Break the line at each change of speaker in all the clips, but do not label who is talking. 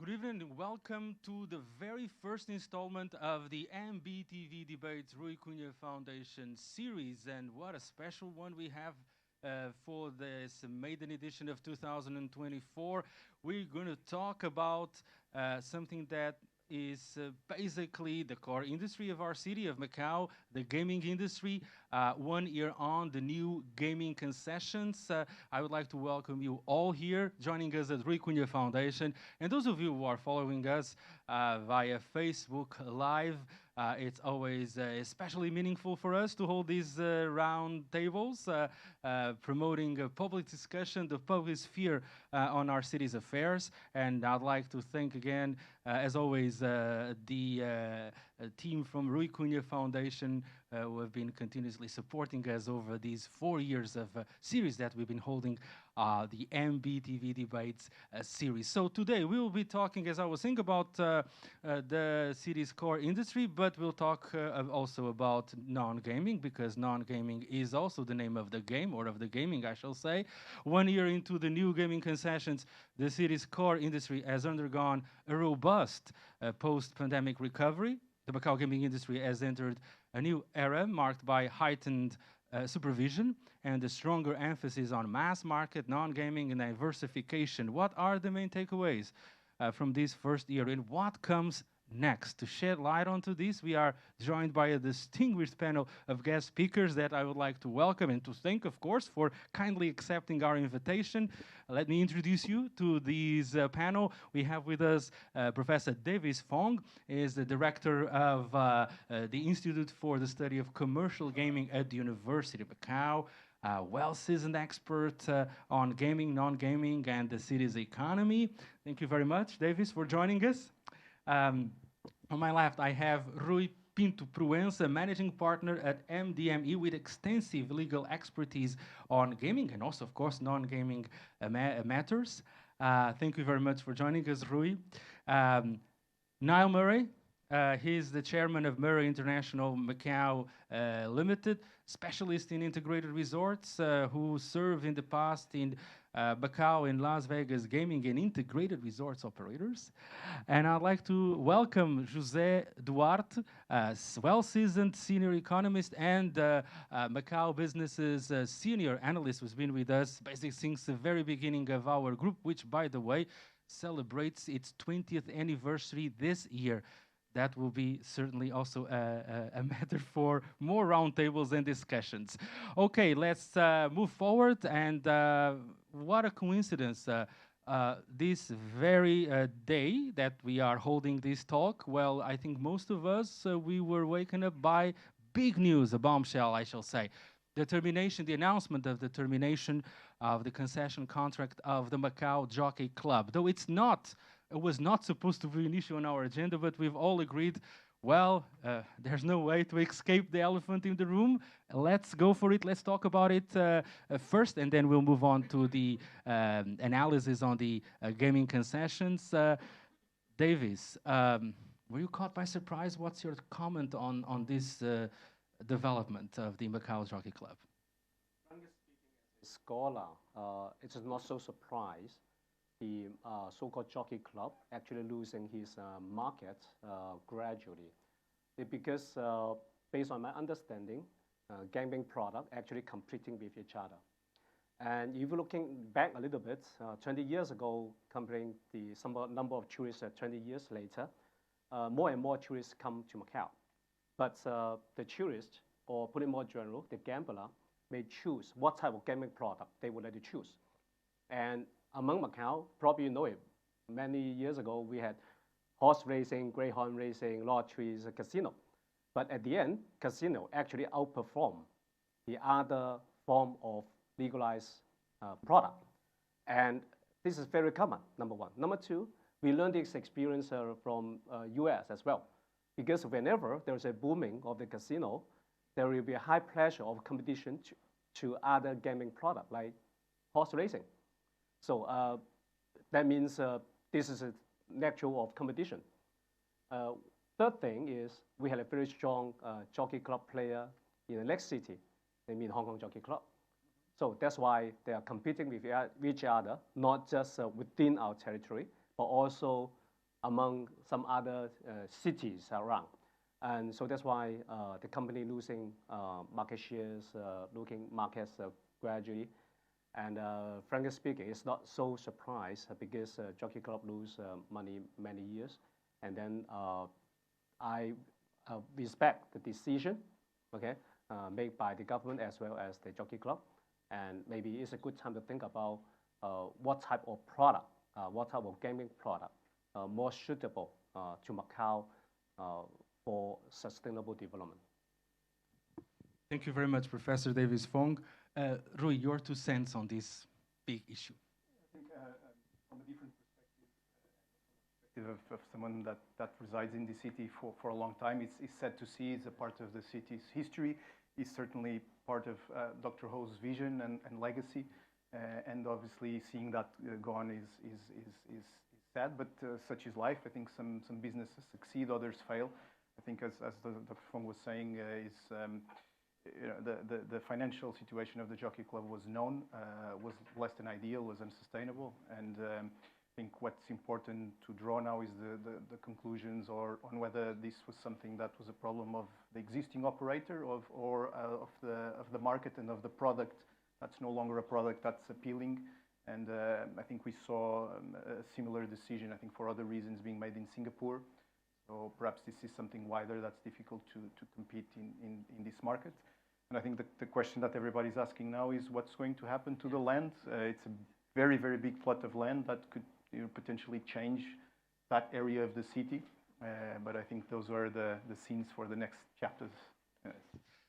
Good evening and welcome to the very first installment of the MBtv Debates Rui Cunha Foundation series. And what a special one we have for this maiden edition of 2024. We're going to talk about something that is basically the core industry of our city of Macau, the gaming industry. 1 year on, the new gaming concessions. I would like to welcome you all here, joining us at Rui Cunha Foundation. And those of you who are following us via Facebook Live, it's always especially meaningful for us to hold these round tables, promoting a public discussion, the public sphere on our city's affairs. And I'd like to thank again, as always, the team from Rui Cunha Foundation who have been continuously supporting us over these 4 years of series that we've been holding, the MBtv Debates series. So today we will be talking, as I was saying, about the city's core industry, but we'll talk also about non-gaming, because non-gaming is also the name of the game, or of the gaming, I shall say. 1 year into the new gaming concessions, the city's core industry has undergone a robust post-pandemic recovery. The Macau gaming industry has entered a new era marked by heightened supervision and a stronger emphasis on mass market, non-gaming, and diversification. What are the main takeaways from this first year, and what comes next? To shed light onto this, we are joined by a distinguished panel of guest speakers that I would like to welcome and to thank, of course, for kindly accepting our invitation. Let me introduce you to this panel. We have with us Professor Davis Fong, is the director of the Institute for the Study of Commercial Gaming at the University of Macau. Well-seasoned expert on gaming, non-gaming, and the city's economy. Thank you very much, Davis, for joining us. On my left, I have Rui Pinto Proença, managing partner at MdME, with extensive legal expertise on gaming and also, of course, non-gaming matters. Thank you very much for joining us, Rui. Niall Murray, he's the chairman of Murray International Macau Limited, specialist in integrated resorts who served in the past in Macau and Las Vegas gaming and integrated resorts operators. And I'd like to welcome José Duarte, well-seasoned senior economist and Macau Business's senior analyst, who's been with us basically since the very beginning of our group, which, by the way, celebrates its 20th anniversary this year. That will be certainly also a matter for more roundtables and discussions. Okay, let's move forward. And what a coincidence. This very day that we are holding this talk, well, I think most of us, we were waken up by big news, a bombshell, I shall say. The announcement of the termination of the concession contract of the Macau Jockey Club. Though it was not supposed to be an issue on our agenda, but we've all agreed, well, there's no way to escape the elephant in the room. Let's go for it. Let's talk about it first, and then we'll move on to the analysis on the gaming concessions. Davis, were you caught by surprise? What's your comment on this development of the Macau Jockey Club?
Frankly speaking, as a scholar, it is not so surprised. The so-called Jockey Club actually losing his market gradually. Because based on my understanding, gaming product actually competing with each other. And if you're looking back a little bit, 20 years ago, comparing the number of tourists 20 years later, more and more tourists come to Macau. But the tourist, or put it more general, the gambler, may choose what type of gaming product they would like to choose. And among Macau, probably you know it, many years ago we had horse racing, greyhound racing, lotteries, a casino. But at the end, casino actually outperformed the other form of legalized product. And this is very common, number one. Number two, we learned this experience from US as well. Because whenever there's a booming of the casino, there will be a high pressure of competition to other gaming product like horse racing. So that means this is a natural of competition. Third thing is we had a very strong jockey club player in the next city, they mean Hong Kong Jockey Club. So that's why they are competing with each other, not just within our territory, but also among some other cities around. And so that's why the company losing market shares, losing markets gradually. And frankly speaking, it's not so surprised because Jockey Club lose money many years. And then I respect the decision, okay, made by the government as well as the Jockey Club. And maybe it's a good time to think about what type of product, what type of gaming product more suitable to Macau for sustainable development.
Thank you very much, Professor Davis Fong. Rui, your 2 cents on this big issue.
I think from a different perspective of someone that resides in the city for a long time, it's sad to see it's a part of the city's history. It's certainly part of Dr. Ho's vision and legacy. And obviously seeing that gone is sad, but such is life. I think some businesses succeed, others fail. I think as Dr. Fong was saying, the financial situation of the Jockey Club was known, was less than ideal, was unsustainable. And I think what's important to draw now is the conclusions on whether this was something that was a problem of the existing operator or of the market and of the product. That's no longer a product that's appealing. And I think we saw a similar decision, I think, for other reasons being made in Singapore. So perhaps this is something wider that's difficult to compete in this market. And I think the question that everybody's asking now is what's going to happen to the land? It's a very, very big plot of land that could potentially change that area of the city. But I think those are the scenes for the next chapters.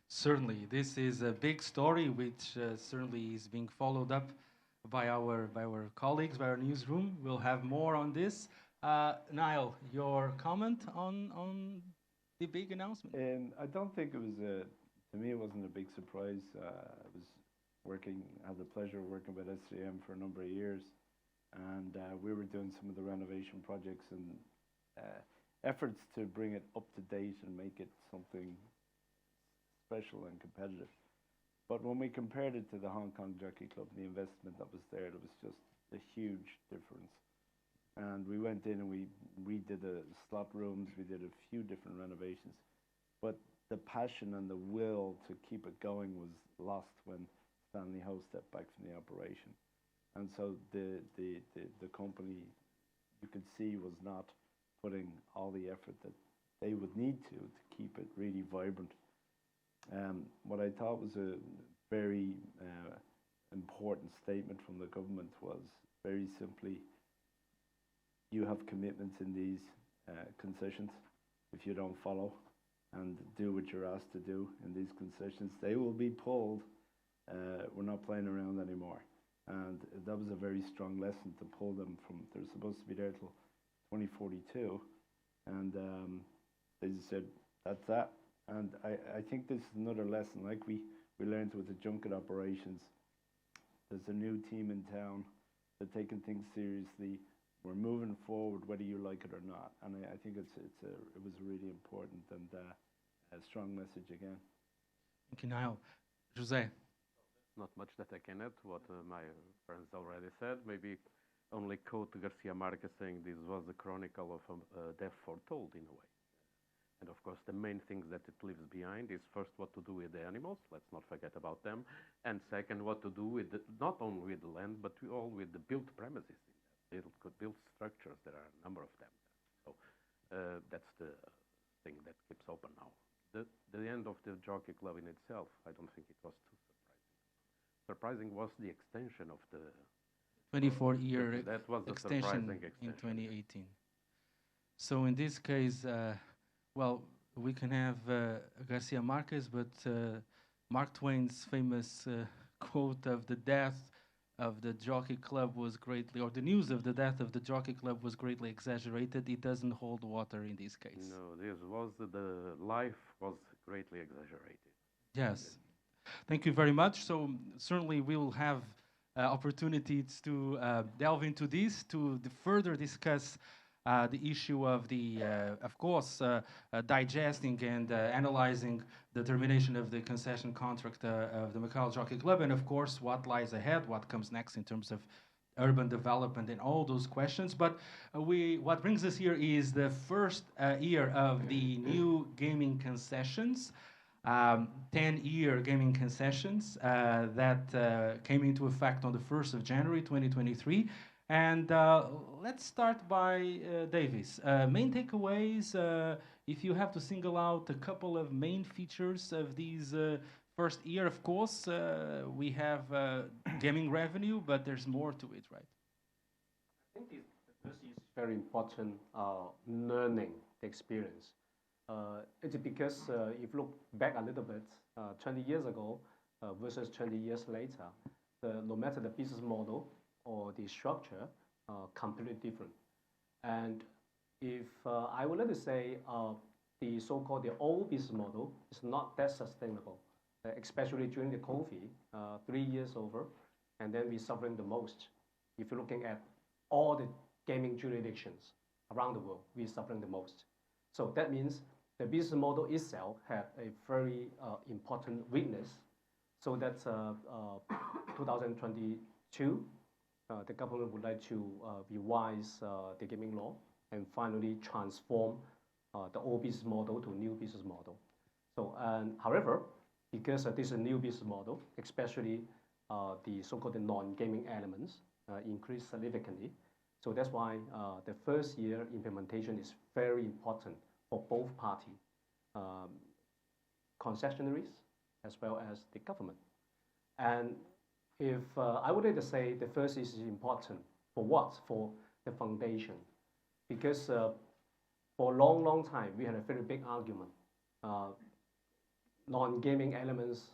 Certainly, this is a big story which certainly is being followed up by our colleagues, by our newsroom. We'll have more on this. Niall, your comment on the big announcement?
I don't think it was to me, it wasn't a big surprise. I was had the pleasure of working with SCM for a number of years, and we were doing some of the renovation projects and efforts to bring it up to date and make it something special and competitive. But when we compared it to the Hong Kong Jockey Club, the investment that was there was just a huge difference. And we went in and we redid the slot rooms, we did a few different renovations. But the passion and the will to keep it going was lost when Stanley Ho stepped back from the operation. And so the company, you could see, was not putting all the effort that they would need to keep it really vibrant. What I thought was a very important statement from the government was very simply, you have commitments in these concessions. If you don't follow and do what you're asked to do in these concessions, they will be pulled. We're not playing around anymore. And that was a very strong lesson to pull them from, they're supposed to be there till 2042. And they just said, that's that. And I think this is another lesson, like we learned with the junket operations. There's a new team in town. They're taking things seriously. We're moving forward, whether you like it or not. And I think it was really important and a strong message again.
Thank you, Niall. José.
Not much that I can add to what my friends already said. Maybe only quote Garcia Marquez saying this was a chronicle of a death foretold in a way. And of course, the main things that it leaves behind is first what to do with the animals. Let's not forget about them. And second, what to do with not only with the land, but with the built premises. Built structures. There are a number of them. So that's the thing that keeps open now. The end of the Jockey Club in itself, I don't think it was too surprising. Surprising was the extension of the
24-year
that was the
extension in 2018. So in this case, well, we can have Garcia Marquez, but Mark Twain's famous quote of the death of the Jockey Club was greatly, or the news of the death of the Jockey Club was greatly exaggerated. It doesn't hold water in this case.
No, this was the life was greatly exaggerated.
Yes. Thank you very much. So certainly we will have opportunities to delve into this, to further discuss the issue of the, of course, digesting and analyzing the termination of the concession contract of the Macau Jockey Club, and of course, what lies ahead, what comes next in terms of urban development and all those questions. But what brings us here is the first year of the new gaming concessions, 10-year gaming concessions that came into effect on the 1st of January 2023. And let's start by Davis. Main takeaways, if you have to single out a couple of main features of these first year, of course, we have gaming revenue, but there's more to it, right?
I think the first is very important, learning the experience. It's because if you look back a little bit, 20 years ago versus 20 years later, no matter the business model or the structure, completely different. And if I would like to say the so-called the old business model is not that sustainable, especially during the COVID, 3 years over, and then we're suffering the most. If you're looking at all the gaming jurisdictions around the world, we're suffering the most. So that means the business model itself had a very important weakness. So that's 2022. The government would like to revise the gaming law and finally transform the old business model to new business model. So, however, because this is a new business model, especially the so-called non-gaming elements increased significantly. So that's why the first year implementation is very important for both parties, concessionaries as well as the government. And if I would like to say the first is important for what? For the foundation. Because for a long, long time, we had a very big argument. Non-gaming elements,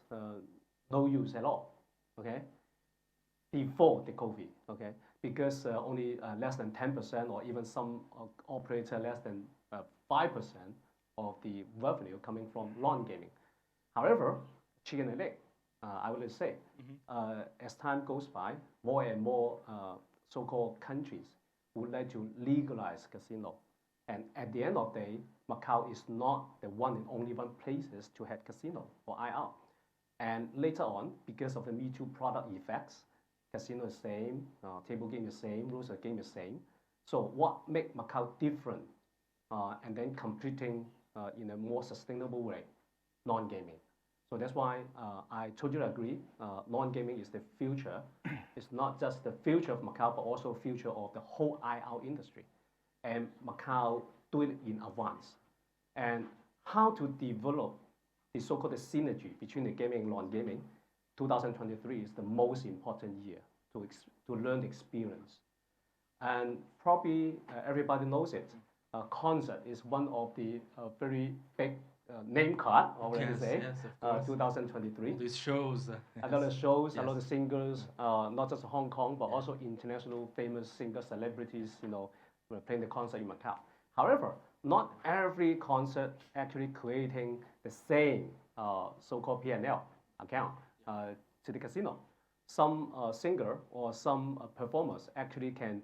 no use at all, okay? Before the COVID, okay? Because only less than 10% or even some operator less than 5% of the revenue coming from non-gaming. However, chicken and egg, I would say, as time goes by, more and more so-called countries would like to legalize casino. And at the end of the day, Macau is not the one and only one places to have casino or IR. And later on, because of the Me Too product effects, casino is same, table game is same, rules of game is same. So what makes Macau different and then competing in a more sustainable way? Non-gaming. So that's why I totally agree, non-gaming is the future. It's not just the future of Macau, but also future of the whole IR industry. And Macau do it in advance. And how to develop the so-called synergy between the gaming and non-gaming, 2023 is the most important year to learn the experience. And probably everybody knows it. Concert is one of the very big name card, already say, 2023.
All these shows.
A lot of shows, a lot of singers, not just Hong Kong, but also international famous singers, celebrities, you know, playing the concert in Macau. However, not every concert actually creating the same so-called P&L account to the casino. Some singer or some performers actually can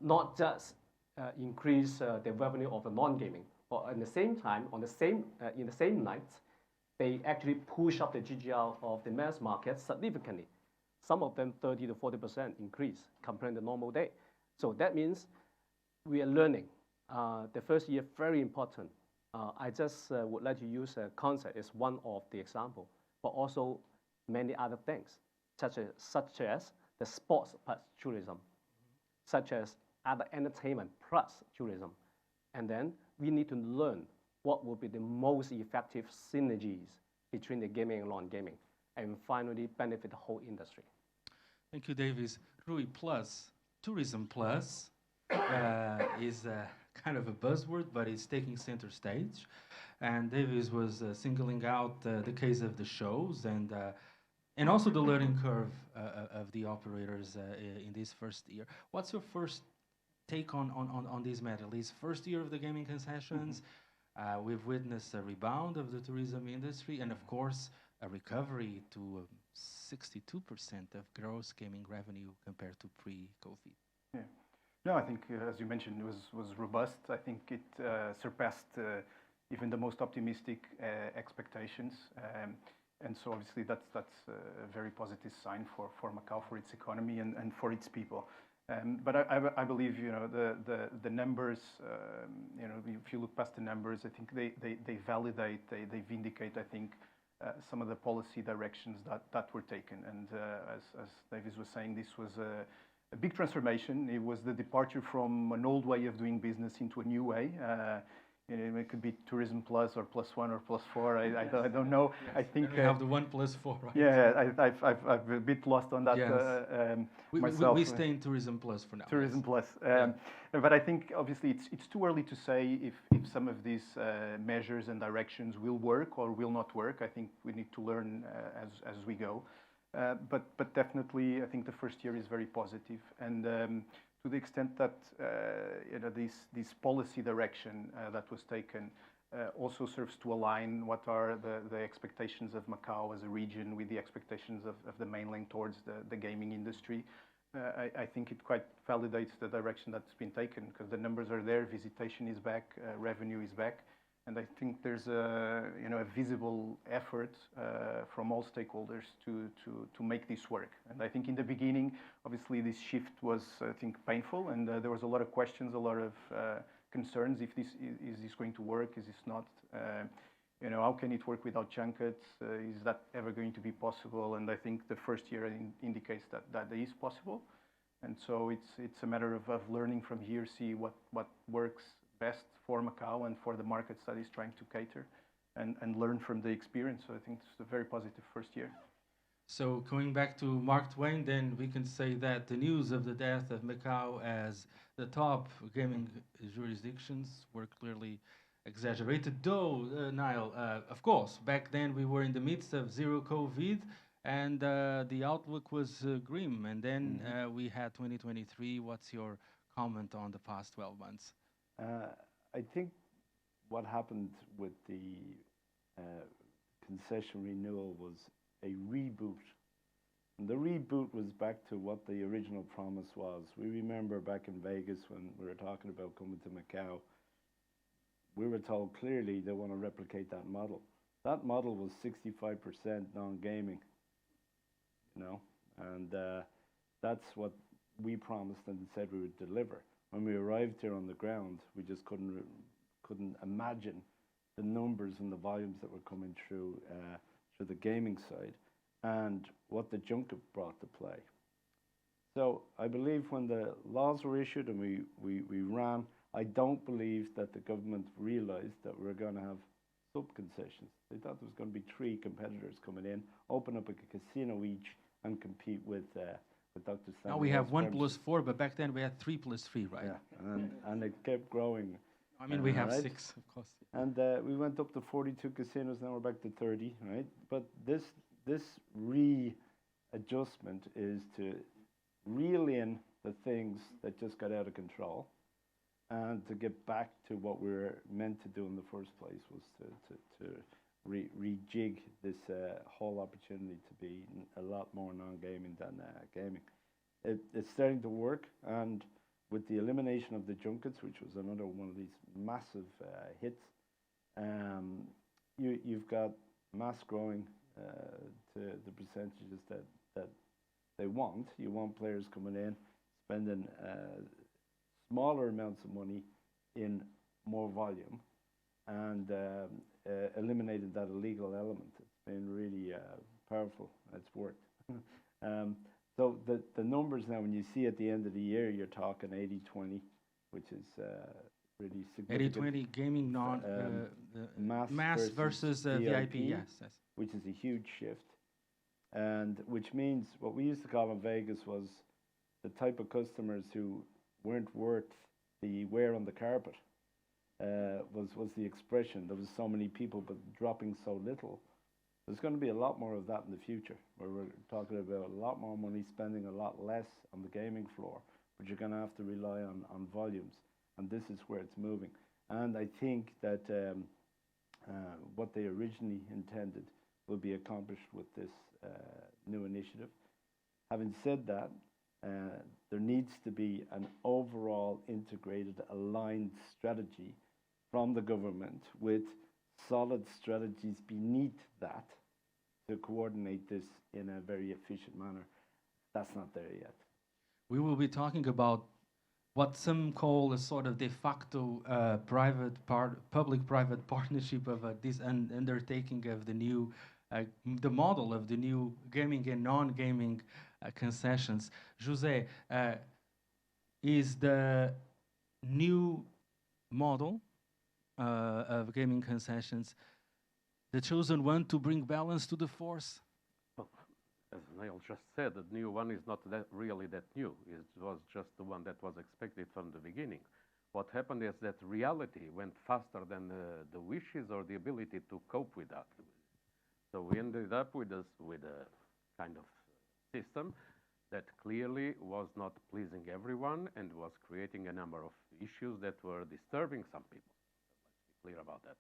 not just increase the revenue of the non-gaming, but at the same time, in the same night, they actually push up the GGR of the mass market significantly. Some of them 30 to 40% increase compared to the normal day. So that means we are learning. The first year, very important. I just would like to use a concept as one of the example, but also many other things, such as the sports plus tourism, such as other entertainment plus tourism. And then we need to learn what will be the most effective synergies between the gaming and non-gaming, and finally benefit the whole industry.
Thank you, Davis. Rui, plus, tourism plus is kind of a buzzword, but it's taking center stage. And Davis was singling out the case of the shows and also the learning curve of the operators in this first year. What's your first take on this matter? This first year of the gaming concessions, we've witnessed a rebound of the tourism industry and, of course, a recovery to 62% of gross gaming revenue compared to pre-COVID.
Yeah. No, I think, as you mentioned, it was robust. I think it surpassed even the most optimistic expectations. And so obviously that's a very positive sign for Macau, for its economy and for its people. But I believe the numbers. If you look past the numbers, I think they validate, they vindicate. I think some of the policy directions that were taken. And as Davis was saying, this was a big transformation. It was the departure from an old way of doing business into a new way. It could be tourism plus or +1 or +4. I don't know.
Yes.
I think
we have the 1+4, right?
Yeah, I've a bit lost on that
Yes.
myself.
We stay in tourism plus for now.
Tourism
yes.
plus. But I think obviously it's too early to say if some of these measures and directions will work or will not work. I think we need to learn as we go. But definitely, I think the first year is very positive. And to the extent that this policy direction that was taken also serves to align what are the expectations of Macau as a region with the expectations of the mainland towards the gaming industry. I think it quite validates the direction that's been taken, because the numbers are there, visitation is back, revenue is back, and I think there's a visible effort from all stakeholders to make this work. And I think in the beginning, obviously, this shift was, I think, painful, and there was a lot of questions, a lot of concerns. If this is this going to work? Is this not? How can it work without junkets? Is that ever going to be possible? And I think the first year indicates that is possible. And so it's a matter of learning from here, see what works best for Macau and for the markets that it's trying to cater, and learn from the experience. So I think it's a very positive first year.
So going back to Mark Twain, then we can say that the news of the death of Macau as the top gaming jurisdictions were clearly exaggerated. Though, Niall, of course, back then we were in the midst of zero COVID, and the outlook was grim. And then we had 2023. What's your comment on the past 12 months?
I think what happened with the concession renewal was a reboot. And the reboot was back to what the original promise was. We remember back in Vegas when we were talking about coming to Macau, we were told clearly they want to replicate that model. That model was 65% non-gaming, and that's what we promised and said we would deliver. When we arrived here on the ground, we just couldn't imagine the numbers and the volumes that were coming through the gaming side, and what the junket brought to play. So I believe when the laws were issued and we ran, I don't believe that the government realized that we were going to have sub-concessions. They thought there was going to be 3 competitors coming in, open up a casino each, and compete with Dr. Stanley.
Now we have 1+4, but back then we had 3+3, right?
Yeah, and it kept growing.
I mean, we have
right?
6, of course.
And we went up to 42 casinos, now we're back to 30, right? But this readjustment is to reel in the things that just got out of control, and to get back to what we were meant to do in the first place, was to rejig this whole opportunity to be a lot more non-gaming than gaming. It's starting to work, and with the elimination of the junkets, which was another one of these massive hits, you've got mass growing to the percentages that they want. You want players coming in, spending smaller amounts of money in more volume, and eliminating that illegal element. It's been really powerful. It's worked. So the numbers now, when you see at the end of the year, you're talking 80-20, which is really significant.
80-20 gaming mass versus VIP, yes.
Which is a huge shift, and which means what we used to call in Vegas was the type of customers who weren't worth the wear on the carpet. Was the expression. There was so many people, but dropping so little. There's going to be a lot more of that in the future, where we're talking about a lot more money, spending a lot less on the gaming floor, but you're going to have to rely on volumes, and this is where it's moving. And I think that what they originally intended will be accomplished with this new initiative. Having said that, there needs to be an overall integrated, aligned strategy from the government, with solid strategies beneath that, to coordinate this in a very efficient manner. That's not there yet.
We will be talking about what some call a sort of de facto public-private partnership of this undertaking of the new, the model of the new gaming and non-gaming concessions. José, is the new model of gaming concessions the chosen one to bring balance to the force?
Well, as Niall just said, the new one is not really that new. It was just the one that was expected from the beginning. What happened is that reality went faster than the wishes or the ability to cope with that. So we ended up with a kind of system that clearly was not pleasing everyone and was creating a number of issues that were disturbing some people. Let's be clear about that.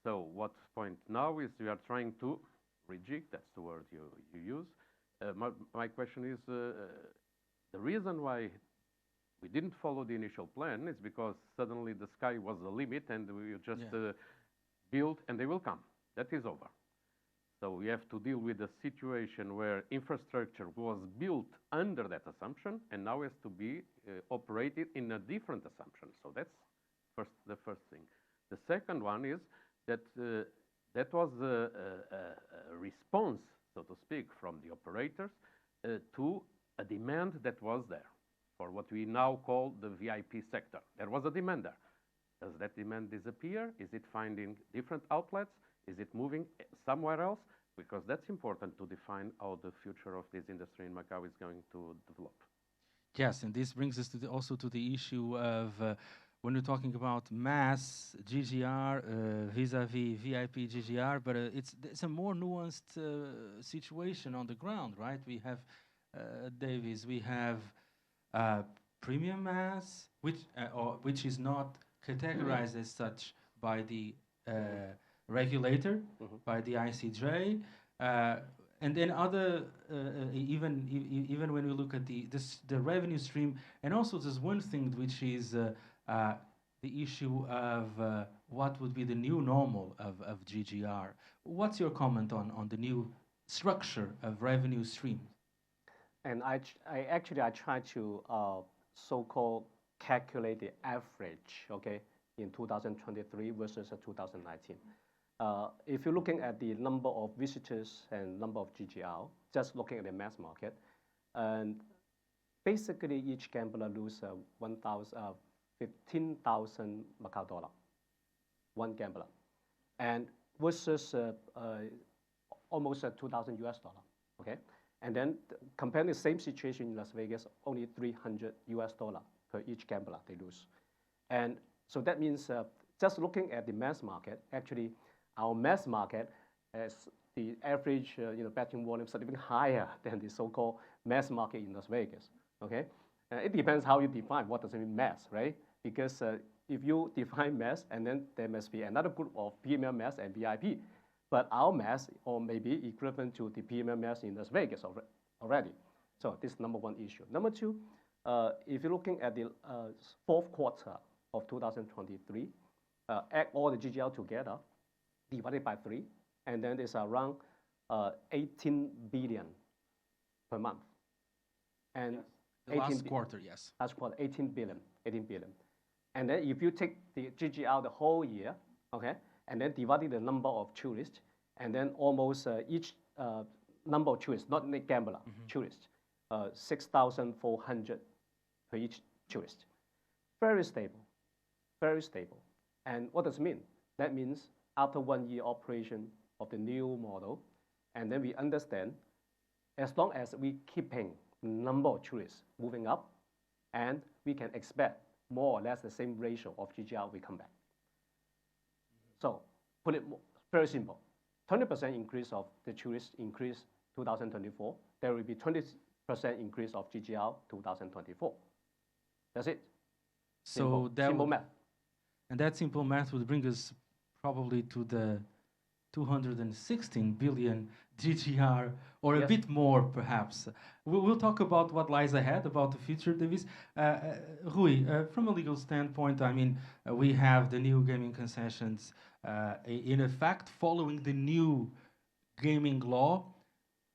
So what's point now is we are trying to rejig, that's the word you use. My question is, the reason why we didn't follow the initial plan is because suddenly the sky was the limit and we just build and they will come. That is over. So we have to deal with a situation where infrastructure was built under that assumption and now has to be operated in a different assumption. So that's the first thing. The second one is that that was a response, so to speak, from the operators to a demand that was there for what we now call the VIP sector. There was a demand there. Does that demand disappear? Is it finding different outlets? Is it moving somewhere else? Because that's important to define how the future of this industry in Macau is going to develop.
Yes, and this brings us to also to the issue of when we're talking about mass GGR vis-a-vis VIP GGR, but it's a more nuanced situation on the ground, right? We have Davies, we have premium mass, which is not categorized as such by the regulator, by the ICJ, and then other even when we look at the revenue stream, and also there's one thing which is the issue of what would be the new normal of GGR. What's your comment on the new structure of revenue stream?
And I try to so-called calculate the average, okay, in 2023 versus 2019. If you're looking at the number of visitors and number of GGR, just looking at the mass market, and basically each gambler lose 15,000 Macau dollar, one gambler, and versus almost 2,000 US dollar, okay? And then comparing the same situation in Las Vegas, only 300 US dollar per each gambler they lose. And so that means just looking at the mass market, actually our mass market has the average betting volume significantly higher than the so-called mass market in Las Vegas, okay? It depends how you define what does it mean mass, right? Because if you define mass, and then there must be another group of premium mass and VIP. But our mass, or maybe equivalent to the premium mass in Las Vegas already. So this is number one issue. Number two, if you're looking at the fourth quarter of 2023, add all the GGR together, divided by 3, and then it's around 18 billion per month. And
yes. The last quarter, yes.
Last quarter, 18 billion. And then if you take the GGR the whole year, okay, and then divided the number of tourists, and then almost each number of tourists, not the gambler, tourists, 6,400 per each tourist. Very stable, very stable. And what does it mean? That means after 1 year operation of the new model, and then we understand as long as we keeping number of tourists moving up, and we can expect more or less the same ratio of GGR we come back. So put it very simple. 20% increase of the tourists increase 2024. There will be 20% increase of GGR 2024. That's it.
So
simple math.
And that simple math would bring us probably to the 216 billion GGR, or a bit more perhaps. We'll talk about what lies ahead, about the future, Davis. Rui, from a legal standpoint, I mean, we have the new gaming concessions in effect following the new gaming law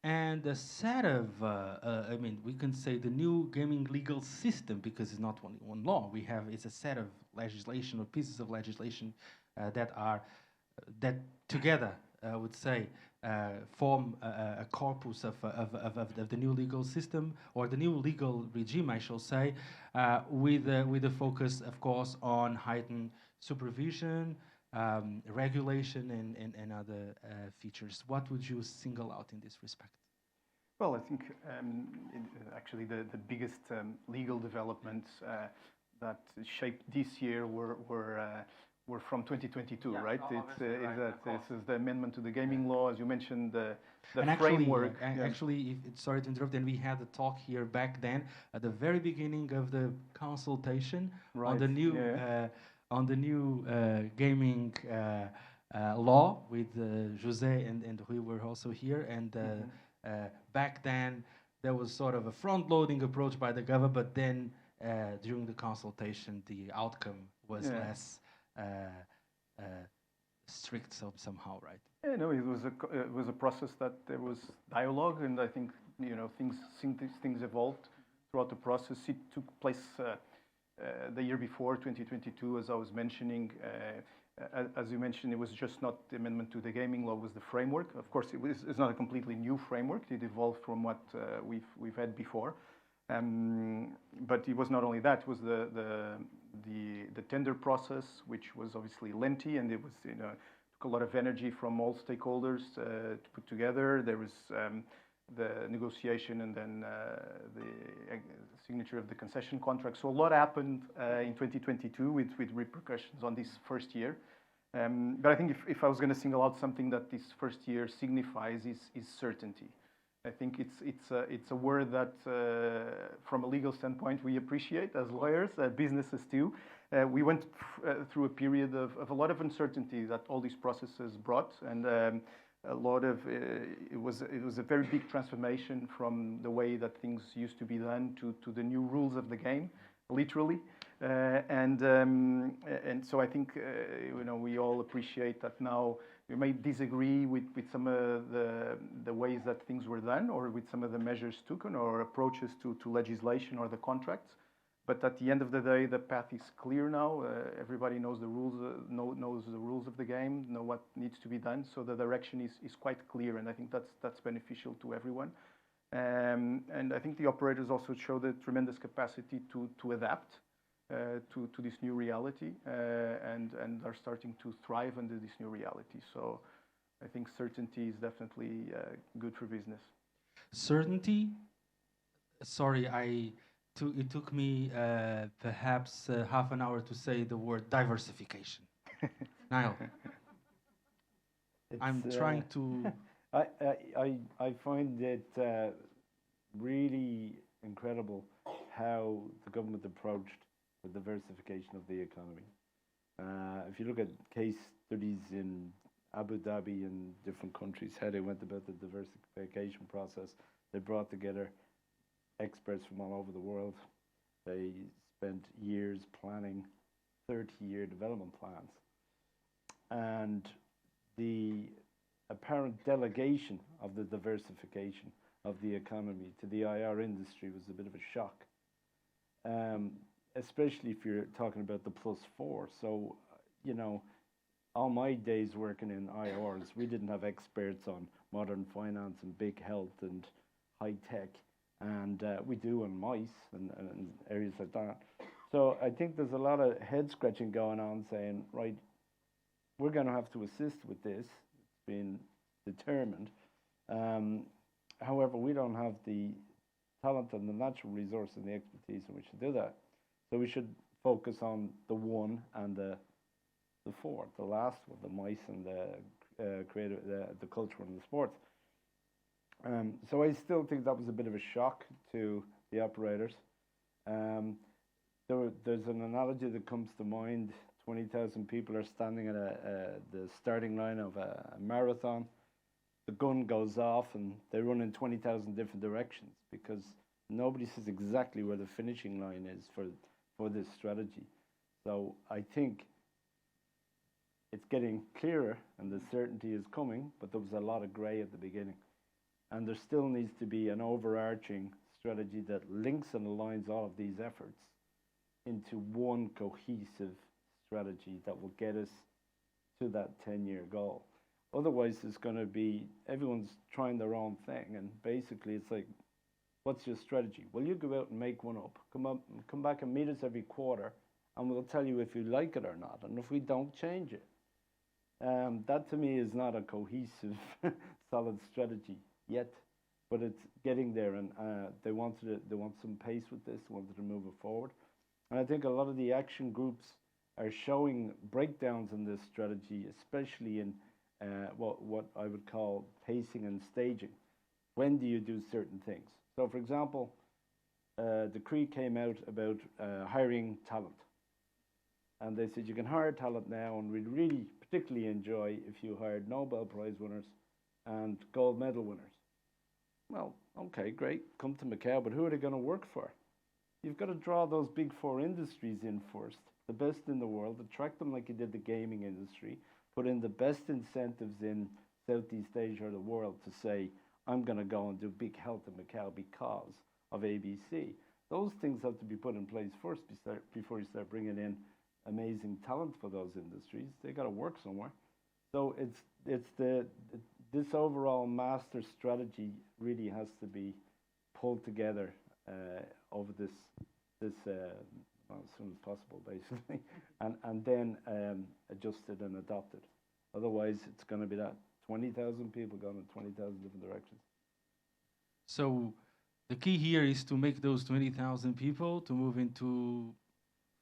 and a set of, I mean, we can say the new gaming legal system because it's not only one law. It's a set of legislation or pieces of legislation that together, I would say, form a corpus of the new legal system or the new legal regime, I shall say, with a focus, of course, on heightened supervision, regulation, and other features. What would you single out in this respect?
Well, I think actually the biggest legal developments that shaped this year were from 2022,
Yeah,
right? This is the amendment to the gaming law, as you mentioned, the
and
framework.
Actually, sorry to interrupt, and we had a talk here back then at the very beginning of the consultation on the new gaming law with José and we were also here. And back then, there was sort of a front-loading approach by the government, but then during the consultation, the outcome was less strict somehow, right?
Yeah, no, it was a process that there was dialogue, and I think things evolved throughout the process. It took place the year before, 2022, as I was mentioning. As you mentioned, it was just not the amendment to the gaming law; it was the framework. Of course, it's not a completely new framework. It evolved from what we've had before. But it was not only that; it was the tender process, which was obviously lengthy, and it was took a lot of energy from all stakeholders to put together. There was the negotiation and then the signature of the concession contract. So a lot happened in 2022 with repercussions on this first year. But I think if I was going to single out something that this first year signifies is certainty. I think it's a word that, from a legal standpoint, we appreciate as lawyers, businesses too. We went through a period of a lot of uncertainty that all these processes brought, and a lot of it was a very big transformation from the way that things used to be done to the new rules of the game, literally. And so I think we all appreciate that now. We may disagree with some of the ways that things were done, or with some of the measures taken, or approaches to legislation or the contracts. But at the end of the day, the path is clear now. Everybody knows the rules, knows the rules of the game, know what needs to be done. So the direction is quite clear, and I think that's beneficial to everyone. And I think the operators also showed a tremendous capacity to adapt to this new reality, and are starting to thrive under this new reality. So I think certainty is definitely good for business.
Certainty? Sorry, it took me perhaps half an hour to say the word diversification. Niall, I'm trying to...
I find it really incredible how the government approached the diversification of the economy. If you look at case studies in Abu Dhabi and different countries, how they went about the diversification process, they brought together experts from all over the world. They spent years planning 30-year development plans. And the apparent delegation of the diversification of the economy to the IR industry was a bit of a shock. Especially if you're talking about the +4. So, all my days working in IRs, we didn't have experts on modern finance and big health and high tech, and we do on mice and areas like that. So I think there's a lot of head scratching going on, saying, right, we're going to have to assist with this. It's been determined. However, we don't have the talent and the natural resource and the expertise in which to do that. So we should focus on the 1 and the 4, the last one, the mice and the creative, the culture and the sports. So I still think that was a bit of a shock to the operators. There's an analogy that comes to mind. 20,000 people are standing at the starting line of a marathon. The gun goes off and they run in 20,000 different directions because nobody says exactly where the finishing line is for this strategy. So I think it's getting clearer and the certainty is coming, but there was a lot of grey at the beginning. And there still needs to be an overarching strategy that links and aligns all of these efforts into one cohesive strategy that will get us to that 10-year goal. Otherwise, it's going to be everyone's trying their own thing, and basically it's like, what's your strategy? Well, you go out and make one up. Come back and meet us every quarter, and we'll tell you if you like it or not, and if we don't, change it. That to me is not a cohesive, solid strategy yet, but it's getting there, and they want some pace with this, wanted to move it forward. And I think a lot of the action groups are showing breakdowns in this strategy, especially in what I would call pacing and staging. When do you do certain things? So, for example, a decree came out about hiring talent. And they said you can hire talent now, and we'd really particularly enjoy if you hired Nobel Prize winners and gold medal winners. Well, okay, great, come to Macau, but who are they going to work for? You've got to draw those big four industries in first, the best in the world, attract them like you did the gaming industry, put in the best incentives in Southeast Asia or the world to say, I'm going to go and do big health in Macau because of ABC. Those things have to be put in place first before you start bringing in amazing talent for those industries. They got to work somewhere. So this overall master strategy really has to be pulled together over this well, as soon as possible, basically, and then adjusted and adopted. Otherwise, it's going to be that 20,000 people going in 20,000 different directions.
So the key here is to make those 20,000 people to move into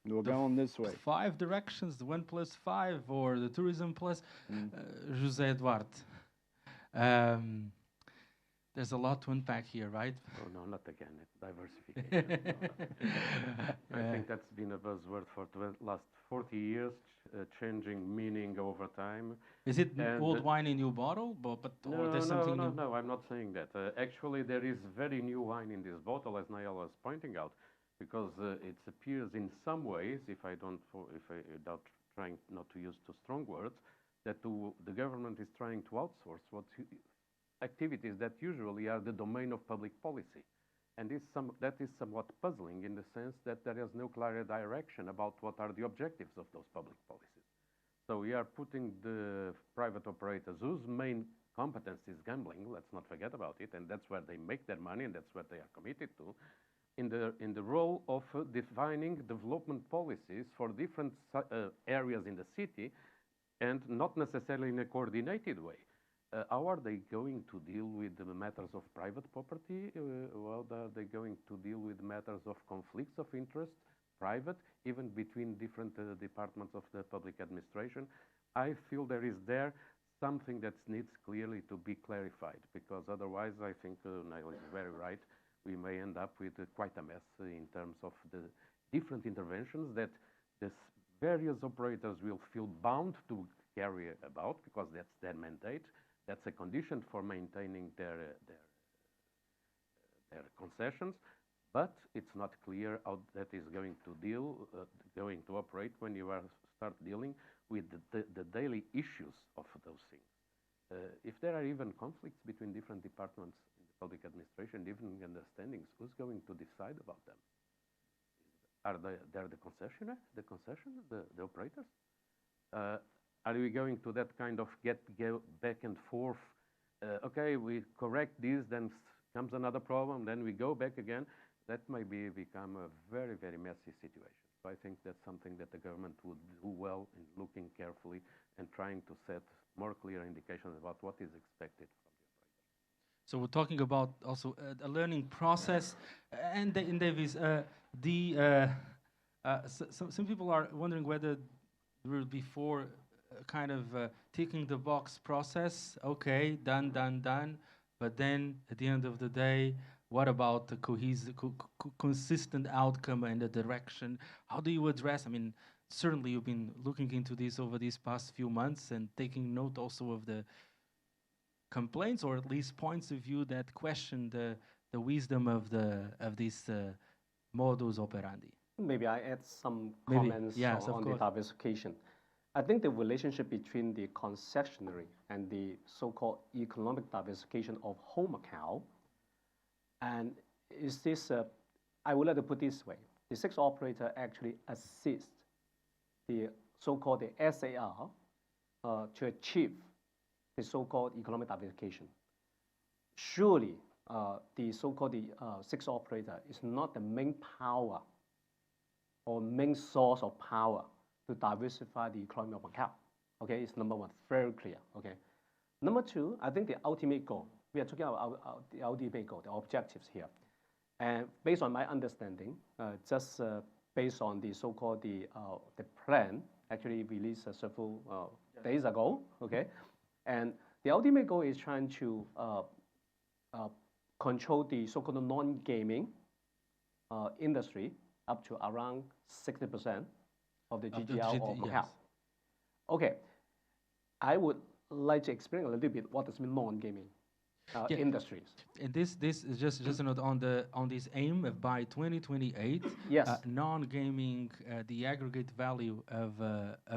we're going this way.
5 directions, the 1+5 or the tourism plus. José Duarte. There's a lot to unpack here, right?
Oh, no, not again. It's diversification. I think that's been a buzzword for the last 40 years, changing meaning over time.
Is it old wine in new bottle? Or there's something new?
No, I'm not saying that. Actually, there is very new wine in this bottle, as Niall was pointing out, because it appears in some ways, without trying not to use too strong words, that the government is trying to outsource activities that usually are the domain of public policy. And that is somewhat puzzling in the sense that there is no clear direction about what are the objectives of those public policies. So we are putting the private operators whose main competence is gambling, let's not forget about it, and that's where they make their money and that's what they are committed to, in the role of defining development policies for different areas in the city, and not necessarily in a coordinated way. How are they going to deal with the matters of private property? Well, are they going to deal with matters of conflicts of interest, private, even between different departments of the public administration? I feel there is something that needs clearly to be clarified, because otherwise I think Niall is very right. We may end up with quite a mess in terms of the different interventions that the various operators will feel bound to carry about, because that's their mandate. That's a condition for maintaining their concessions, but it's not clear how that is going to operate when you start dealing with the daily issues of those things. If there are even conflicts between different departments in the public administration, different understandings, who's going to decide about them? Are they the concessionaire, the operators? Are we going to that kind of go back and forth? Okay, we correct this, then comes another problem, then we go back again. That may become a very, very messy situation. So I think that's something that the government would do well in looking carefully and trying to set more clear indications about what is expected from the operator.
So we're talking about also a learning process. And Davies, some people are wondering whether there will be kind of ticking the box process. Okay, done. But then at the end of the day, what about the cohesive, consistent outcome and the direction? How do you address? I mean, certainly you've been looking into this over these past few months and taking note also of the complaints, or at least points of view that question the wisdom of this modus operandi.
Maybe I add some comments on the diversification. I think the relationship between the concessionary and the so-called economic diversification of whole Macau, and is this, I would like to put this way, the six operator actually assist the so-called the SAR to achieve the so-called economic diversification. Surely, the so-called six operator is not the main power or main source of power to diversify the economy of Macau. Okay, it's number one, very clear. Okay, number two, I think the ultimate goal. We are talking about the ultimate goal, the objectives here, and based on my understanding, just based on the so-called the plan actually released several days ago. Okay, and the ultimate goal is trying to control the so-called non-gaming industry up to around 60% of the GDL of Macau.
Yes.
Okay, I would like to explain a little bit what does mean non-gaming industries.
And this is just a note on this aim of by 2028.
Yes.
Non-gaming, the aggregate value of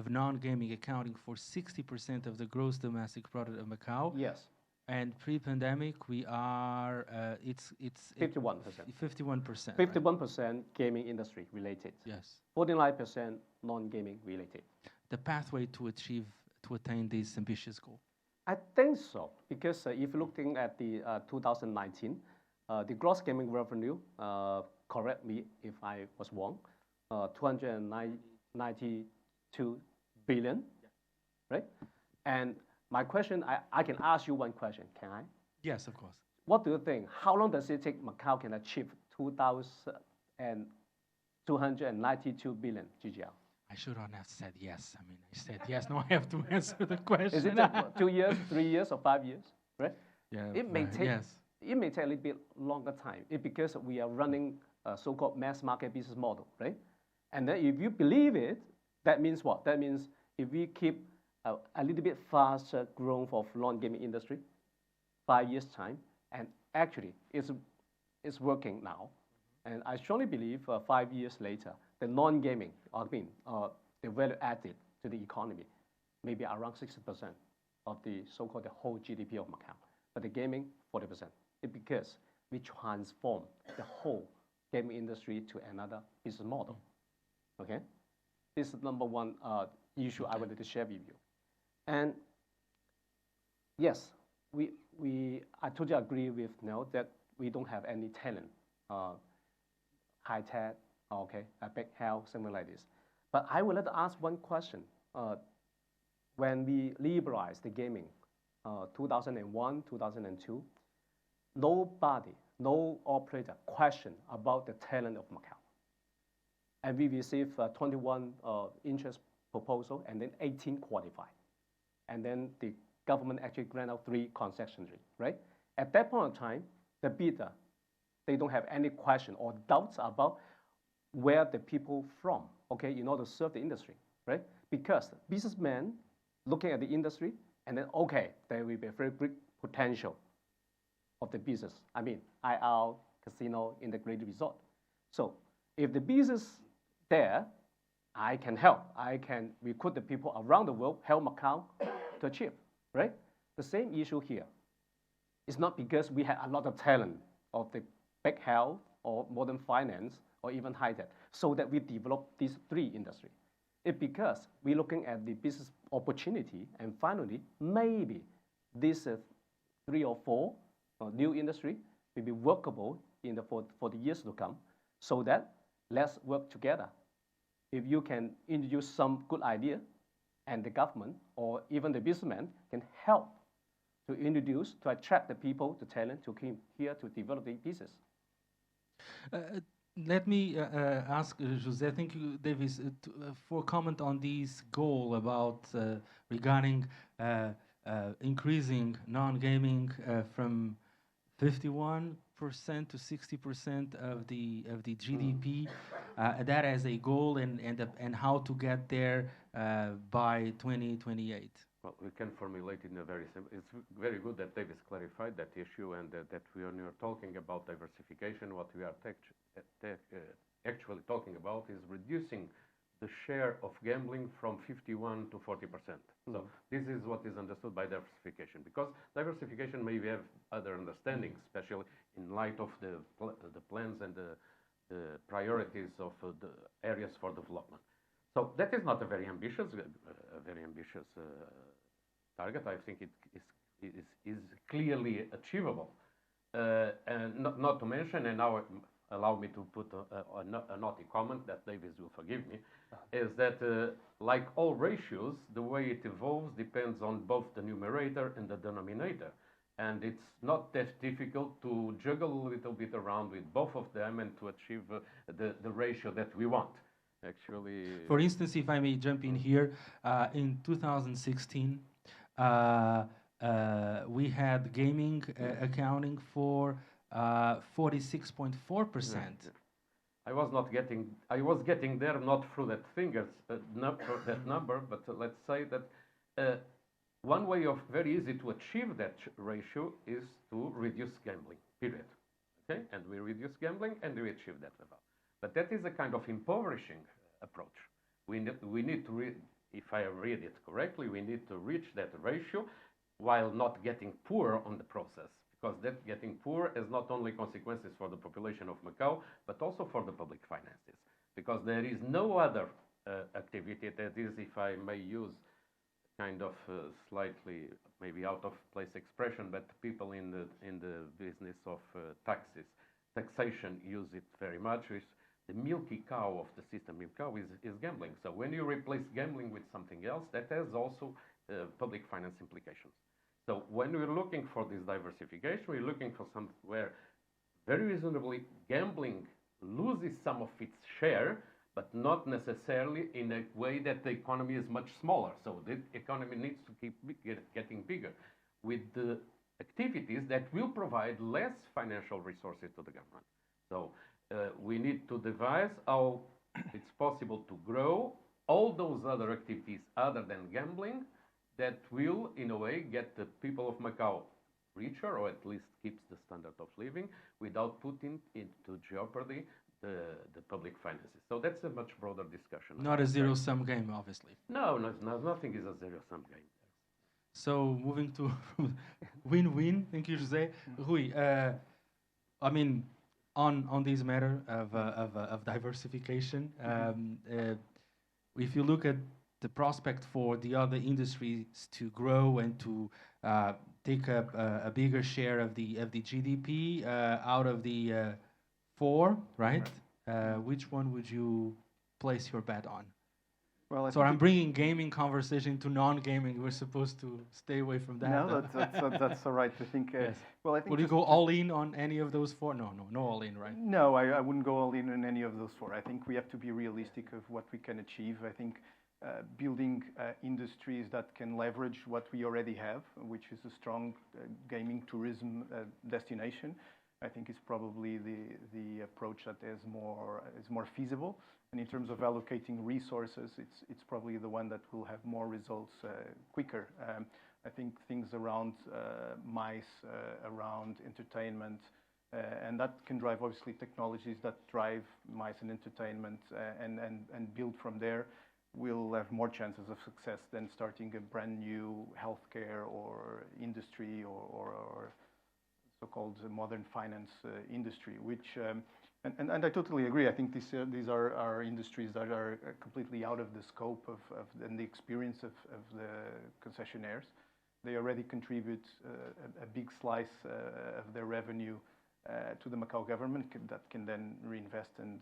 non-gaming accounting for 60% of the gross domestic product of Macau.
Yes.
And pre-pandemic, we are it's
51%.
51%.
51% gaming industry related.
Yes.
49% non-gaming related.
The pathway to attain this ambitious goal.
I think so, because if looking at the 2019, the gross gaming revenue, correct me if I was wrong, 292 billion, right? And my question, I can ask you one question, can I?
Yes, of course.
What do you think? How long does it take Macau can achieve 292 billion GGL?
I should not have said yes. I mean, I said yes. Now I have to answer the question.
Is it 2 years, 3 years, or 5 years, right?
Yeah,
It may take.
yes.
It may take a little bit longer time. Because we are running a so-called mass market business model, right? And then if you believe it, that means what? That means if we keep a little bit faster growth of non-gaming industry, 5 years time, and actually it's working now. And I strongly believe 5 years later, the non-gaming, the value added to the economy, maybe around 60% of the so-called the whole GDP of Macau. But the gaming, 40%. It's because we transform the whole gaming industry to another business model. Okay? This is number one issue I wanted to share with you. And yes, I totally agree with Niall that we don't have any talent, high tech, okay, big health, something like this. But I would like to ask one question. When we liberalized the gaming, 2001, 2002, nobody, no operator questioned about the talent of Macau. And we received 21 interest proposal and then 18 qualified. And then the government actually granted out 3 concessions, right? At that point in time, the bidder, they don't have any question or doubts about where the people from, okay, in order to serve the industry, right? Because businessmen looking at the industry and then, okay, there will be a very big potential of the business. I mean, IR, casino, integrated resort. So if the business there, I can help. I can recruit the people around the world, help Macau to achieve, right? The same issue here. It's not because we had a lot of talent of the big health or modern finance or even high tech, so that we develop these 3 industries. It's because we're looking at the business opportunity, and finally, maybe these 3 or 4 new industry will be workable for the years to come, so that let's work together. If you can introduce some good idea, and the government or even the businessman can help to attract the people, the talent to come here to develop the business.
Let me ask José, thank you, Davis, for comment on this goal about regarding increasing non-gaming from 51% to 60% of the GDP, that as a goal, and how to get there by 2028.
Well, we can formulate it in a very simple. It's very good that Davis clarified that issue, and that when you're talking about diversification, what we are actually talking about is reducing the share of gambling from 51 to 40%. So this is what is understood by diversification, because diversification may have other understandings, especially in light of the plans and the priorities of the areas for development. So that is not a very ambitious target. I think it is clearly achievable. And not to mention, and now allow me to put a naughty comment that Davis will forgive me, is that like all ratios, the way it evolves depends on both the numerator and the denominator. And it's not that difficult to juggle a little bit around with both of them and to achieve the ratio that we want. Actually,
for instance, if I may jump in here, in 2016, we had gaming accounting for 46.4%.
Yeah. I was getting there not through that that number, but let's say that one way of very easy to achieve that ratio is to reduce gambling, period. Okay, and we reduce gambling and we achieve that level. But that is a kind of impoverishing approach. We need to if I read it correctly, we need to reach that ratio while not getting poor on the process, because that getting poor has not only consequences for the population of Macau, but also for the public finances, because there is no other activity that is, if I may use kind of slightly maybe out of place expression, but people in the business of taxation use it very much, is the milky cow of the system in Macau is gambling. So when you replace gambling with something else, that has also public finance implications. So when we're looking for this diversification, we're looking for somewhere very reasonably gambling loses some of its share, but not necessarily in a way that the economy is much smaller. So the economy needs to keep getting bigger with the activities that will provide less financial resources to the government. So we need to devise how it's possible to grow all those other activities other than gambling that will, in a way, get the people of Macau richer, or at least keeps the standard of living, without putting into jeopardy the public finances. So that's a much broader discussion.
Not a zero-sum game, obviously.
No, nothing is a zero-sum game.
So moving to win-win. Thank you, José. Rui, I mean, on this matter of diversification, if you look at the prospect for the other industries to grow and to take up a bigger share of the GDP out of the four, right? Which one would you place your bet on?
Well,
so I'm bringing gaming conversation to non-gaming. We're supposed to stay away from that.
No, that's all right. I think.
Yes.
Well, I think.
Would you go all in on any of those four? No all in, right?
No, I wouldn't go all in on any of those four. I think we have to be realistic of what we can achieve. I think building industries that can leverage what we already have, which is a strong gaming tourism destination, I think is probably the approach that is more feasible. And in terms of allocating resources, it's probably the one that will have more results quicker. I think things around MICE, around entertainment, and that can drive obviously technologies that drive MICE and entertainment and build from there. We'll have more chances of success than starting a brand new healthcare or industry or so-called modern finance industry, which and I totally agree. I think these are industries that are completely out of the scope of and the experience of the concessionaires. They already contribute a big slice of their revenue to the Macau government that can then reinvest and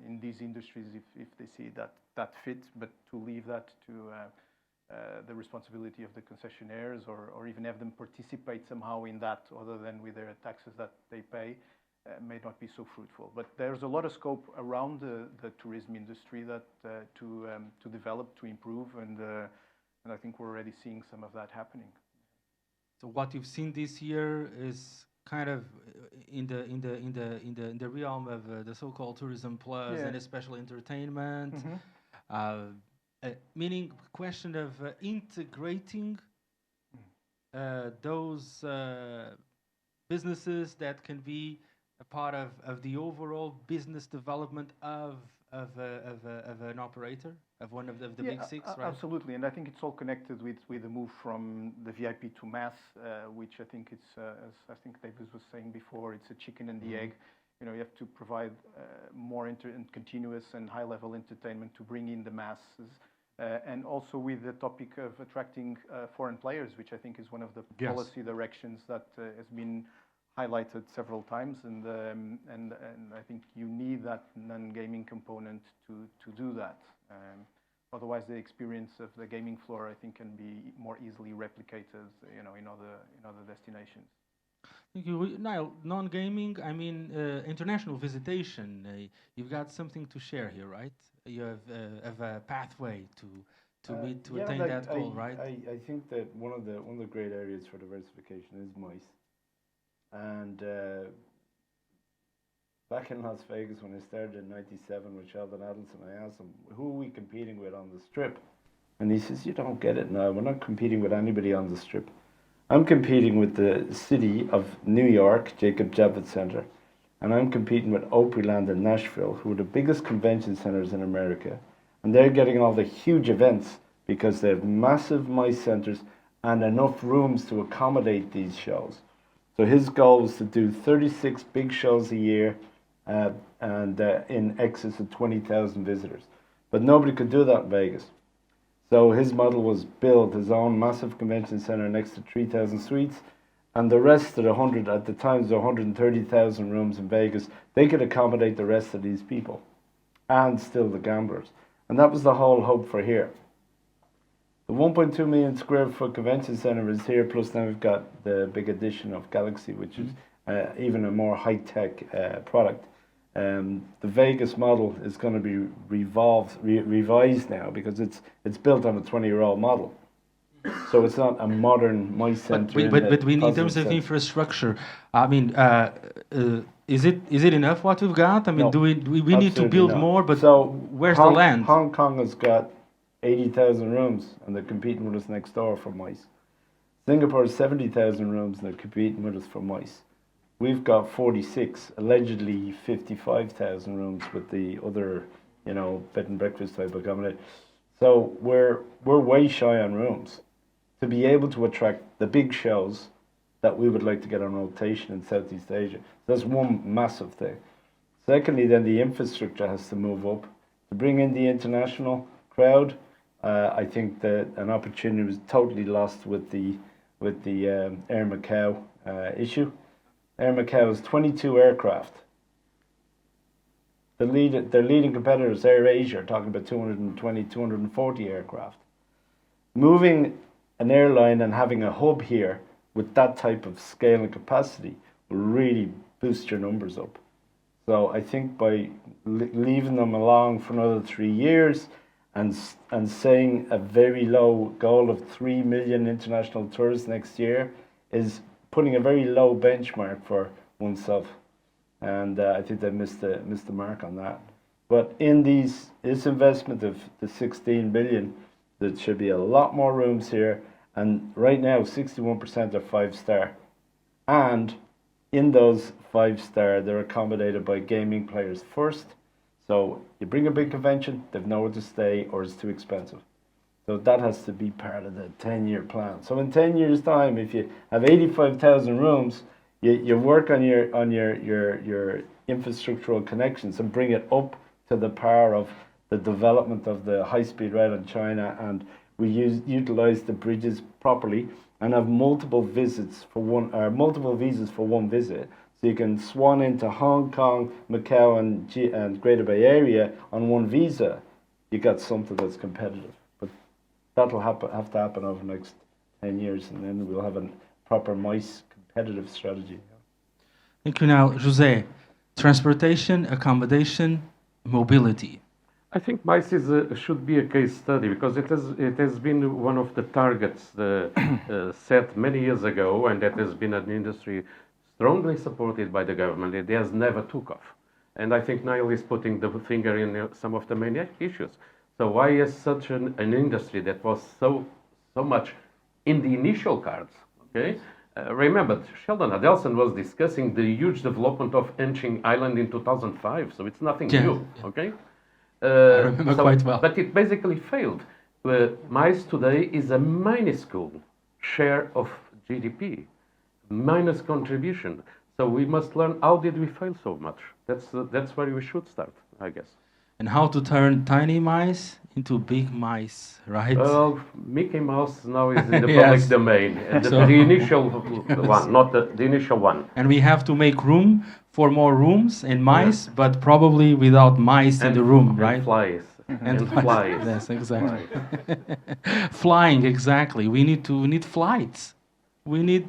in these industries if they see that fit, but to leave that to the responsibility of the concessionaires or even have them participate somehow in that other than with their taxes that they pay may not be so fruitful. But there's a lot of scope around the tourism industry that to develop, to improve, and I think we're already seeing some of that happening.
So what you've seen this year is kind of in the realm of the so-called tourism plus and especially entertainment, meaning question of integrating those businesses that can be a part of the overall business development of of an operator, of one of the big six, right?
Absolutely, and I think it's all connected with the move from the VIP to mass, which I think it's, as I think David was saying before, it's a chicken and the egg. You know, you have to provide more continuous and high-level entertainment to bring in the masses, and also with the topic of attracting foreign players, which I think is one of the policy directions that has been highlighted several times, and I think you need that non-gaming component to do that. Otherwise, the experience of the gaming floor, I think, can be more easily replicated, you know, in other destinations.
Thank you, Niall. Non-gaming, I mean, international visitation. You've got something to share here, right? You have a pathway to attain that goal, right?
I think that one of the great areas for diversification is MICE. And back in Las Vegas when I started in '97 with Sheldon Adelson, I asked him, who are we competing with on the strip? And he says, you don't get it now. We're not competing with anybody on the strip. I'm competing with the city of New York, Jacob Javits Center, and I'm competing with Opryland in Nashville, who are the biggest convention centers in America. And they're getting all the huge events because they have massive MICE centers and enough rooms to accommodate these shows. So his goal was to do 36 big shows a year and in excess of 20,000 visitors. But nobody could do that in Vegas. So his model was build his own massive convention center next to 3,000 suites, and the rest of the 100, at the time there were 130,000 rooms in Vegas, they could accommodate the rest of these people and still the gamblers. And that was the whole hope for here. The 1.2 million square foot convention center is here, plus now we've got the big addition of Galaxy, which is even a more high-tech product. The Vegas model is going to be revised now because it's built on a 20-year-old model. So it's not a modern MICE center.
But in terms of infrastructure, I mean, is it enough what we've got? I mean, no, do we need to build more? But so where's the land?
Hong Kong has got 80,000 rooms, and they're competing with us next door for MICE. Singapore has 70,000 rooms, and they're competing with us for MICE. We've got 46, allegedly 55,000 rooms with the other, you know, bed and breakfast type accommodation. So we're way shy on rooms to be able to attract the big shows that we would like to get on rotation in Southeast Asia. That's one massive thing. Secondly, then the infrastructure has to move up to bring in the international crowd. I think that an opportunity was totally lost with the Air Macau issue. Air Macau has 22 aircraft. Their leading competitors, Air Asia, are talking about 220, 240 aircraft. Moving an airline and having a hub here with that type of scale and capacity will really boost your numbers up. So I think by leaving them along for another 3 years and saying a very low goal of 3 million international tourists next year is putting a very low benchmark for oneself. And I think they missed the mark on that. But in this investment of the 16 billion, there should be a lot more rooms here. And right now, 61% are 5-star. And in those 5-star, they're accommodated by gaming players first. So you bring a big convention, they've nowhere to stay, or it's too expensive. So that has to be part of the 10-year plan. So in 10 years' time, if you have 85,000 rooms, you work on your infrastructural connections and bring it up to the par of the development of the high-speed rail in China, and we utilize the bridges properly and have multiple visits for one, or multiple visas for one visit. So you can swan into Hong Kong, Macau, and Greater Bay Area on one visa. You got something that's competitive. But that'll have to happen over the next 10 years, and then we'll have a proper MICE competitive strategy.
Thank you. Now, José, transportation, accommodation, mobility.
I think MICE should be a case study because it has been one of the targets set many years ago, and that has been an industry strongly supported by the government. It has never took off. And I think Niall is putting the finger in some of the main issues. So why is such an industry that was so much in the initial cards, okay? Remember, Sheldon Adelson was discussing the huge development of Enching Island in 2005, so it's nothing new, okay?
remember quite well.
But it basically failed. MICE today is a minuscule share of GDP, minus contribution. So we must learn how did we fail so much. That's where we should start, I guess.
And how to turn tiny mice into big mice, right?
Well, Mickey Mouse now is in the
Yes.
public domain. And
So-
the initial one, not the initial one.
And we have to make room for more rooms and mice, but probably without mice in the room,
and
right?
Flies. And
flies.
flies.
Yes, exactly. Flying, exactly. We need flights. We need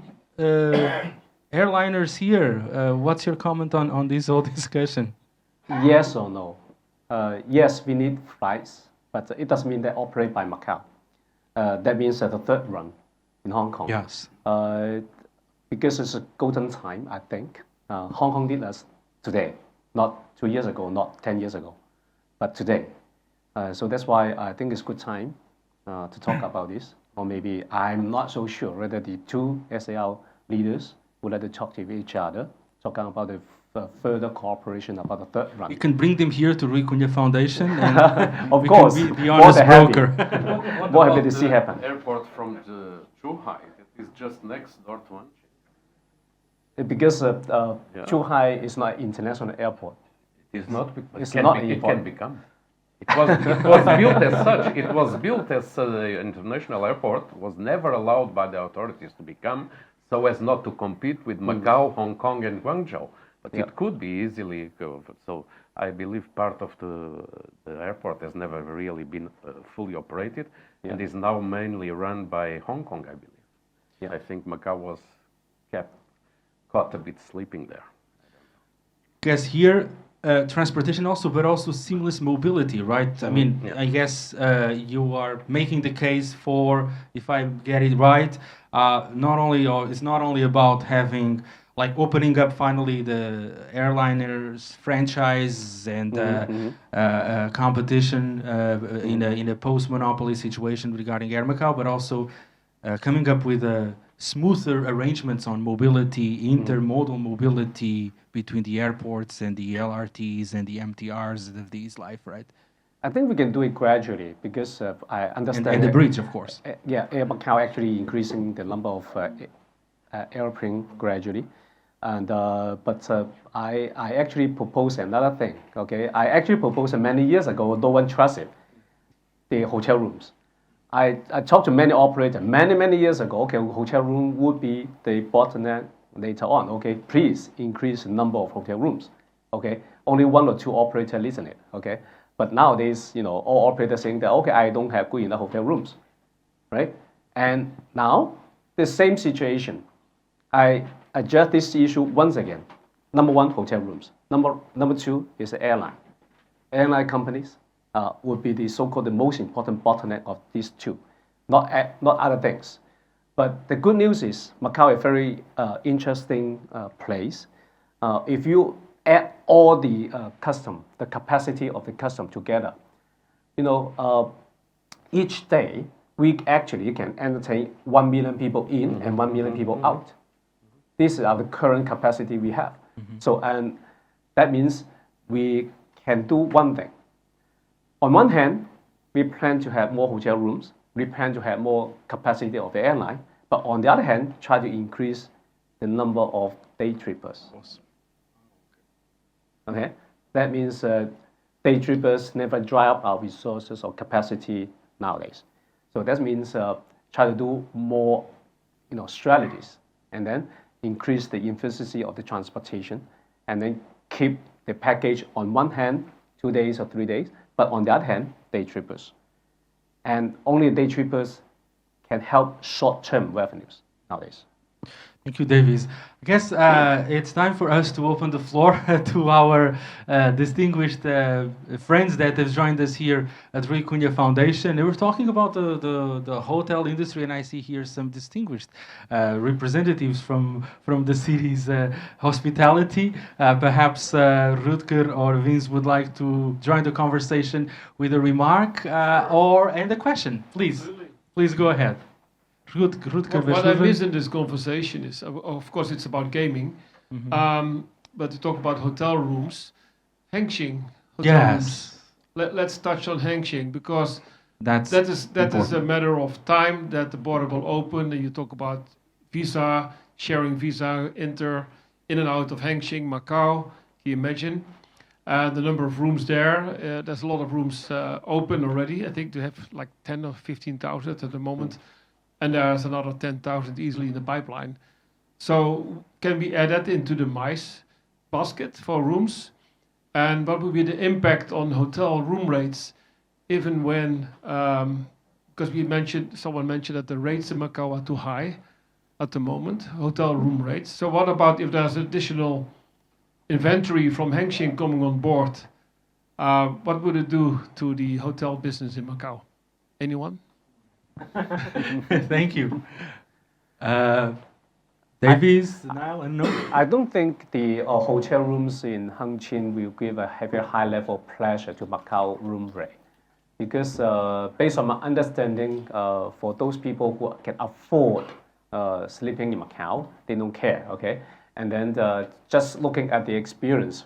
airliners here. What's your comment on this whole discussion?
Yes or no? Yes, we need flights, but it doesn't mean they operate by Macau. That means the third run in Hong Kong.
Yes.
Because it's a golden time, I think. Hong Kong did us today, not 2 years ago, not 10 years ago, but today. So that's why I think it's good time to talk about this. Or maybe I'm not so sure whether the two SAR leaders would like to talk to each other, talking about the further cooperation about the third run.
We can bring them here to Cunha Foundation, and
Of
we
course,
can be the
more
honest
than happy.
broker.
More happy to see happen.
Airport from the Zhuhai, it is just next door to Anqing.
Because Zhuhai is not international airport.
It is not.
It's
It can,
not
be, it
important.
can become. It was built as such. It was built as the international airport. Was never allowed by the authorities to become, so as not to compete with Macau, Hong Kong, and Guangzhou. But
Yeah.
it could be easily covered. So I believe part of the airport has never really been fully operated, and is now mainly run by Hong Kong, I believe.
Yeah.
I think Macau was caught a bit sleeping there.
Because here, transportation also, but also seamless mobility, right? I mean,
Yeah.
I guess you are making the case for, if I get it right, it's not only about having, like, opening up finally the airliners franchise and competition in a post-monopoly situation regarding Air Macau, but also coming up with smoother arrangements on mobility, intermodal mobility between the airports and the LRTs and the MTRs of these life, right?
I think we can do it gradually because I understand.
And the
that-
bridge, of course.
Air Macau actually increasing the number of airplane gradually, and but I actually propose another thing. Okay, I actually proposed many years ago. No one trusted the hotel rooms. I talked to many operators many years ago. Okay, hotel room would be the bottleneck later on. Okay, please increase the number of hotel rooms. Okay, only 1 or 2 operators listen it. Okay, but nowadays, all operators saying that okay, I don't have good enough hotel rooms, right? And now the same situation. I adjust this issue once again. Number 1, hotel rooms. Number 2 is the airline. Airline companies would be the so-called the most important bottleneck of these two, not other things. But the good news is Macau is a very interesting place. If you add all the the capacity of the custom together, each day we actually can entertain 1 million people in and 1 million people out. This is the current capacity we have. So, and that means we can do one thing. On one hand, we plan to have more hotel rooms. We plan to have more capacity of the airline. But on the other hand, try to increase the number of day trippers. Okay, that means day trippers never dry up our resources or capacity nowadays. So that means try to do more, strategies, and then increase the efficiency of the transportation, and then keep the package on one hand 2 days or 3 days, but on the other hand, day trippers. And only day trippers can help short-term revenues nowadays.
Thank you, Davies. I guess it's time for us to open the floor to our distinguished friends that have joined us here at Cunha Foundation. We were talking about the hotel industry, and I see here some distinguished representatives from the city's hospitality. Perhaps Rutger or Vince would like to join the conversation with a remark and a question. Please go ahead.
What I miss in this conversation is, of course, it's about gaming, but to talk about hotel rooms, Hengqin hotel rooms. let's touch on Hengqin, because
That's
that is a
important.
matter of time that the border will open, and you talk about visa, sharing visa, in and out of Hengqin, Macau. Can you imagine? The number of rooms there, there's a lot of rooms open already. I think they have like 10 or 15,000 at the moment, and there's another 10,000 easily in the pipeline. So can we add that into the MICE basket for rooms? And what would be the impact on hotel room rates, even when, because someone mentioned that the rates in Macau are too high at the moment, hotel room rates. So what about if there's additional inventory from Hengqin coming on board? What would it do to the hotel business in Macau? Anyone?
Thank you. Davies, Niall, and no.
I don't think the hotel rooms in Hengqin will give a very high level of pleasure to Macau room rate. Because based on my understanding, for those people who can afford sleeping in Macau, they don't care, okay? And then just looking at the experience,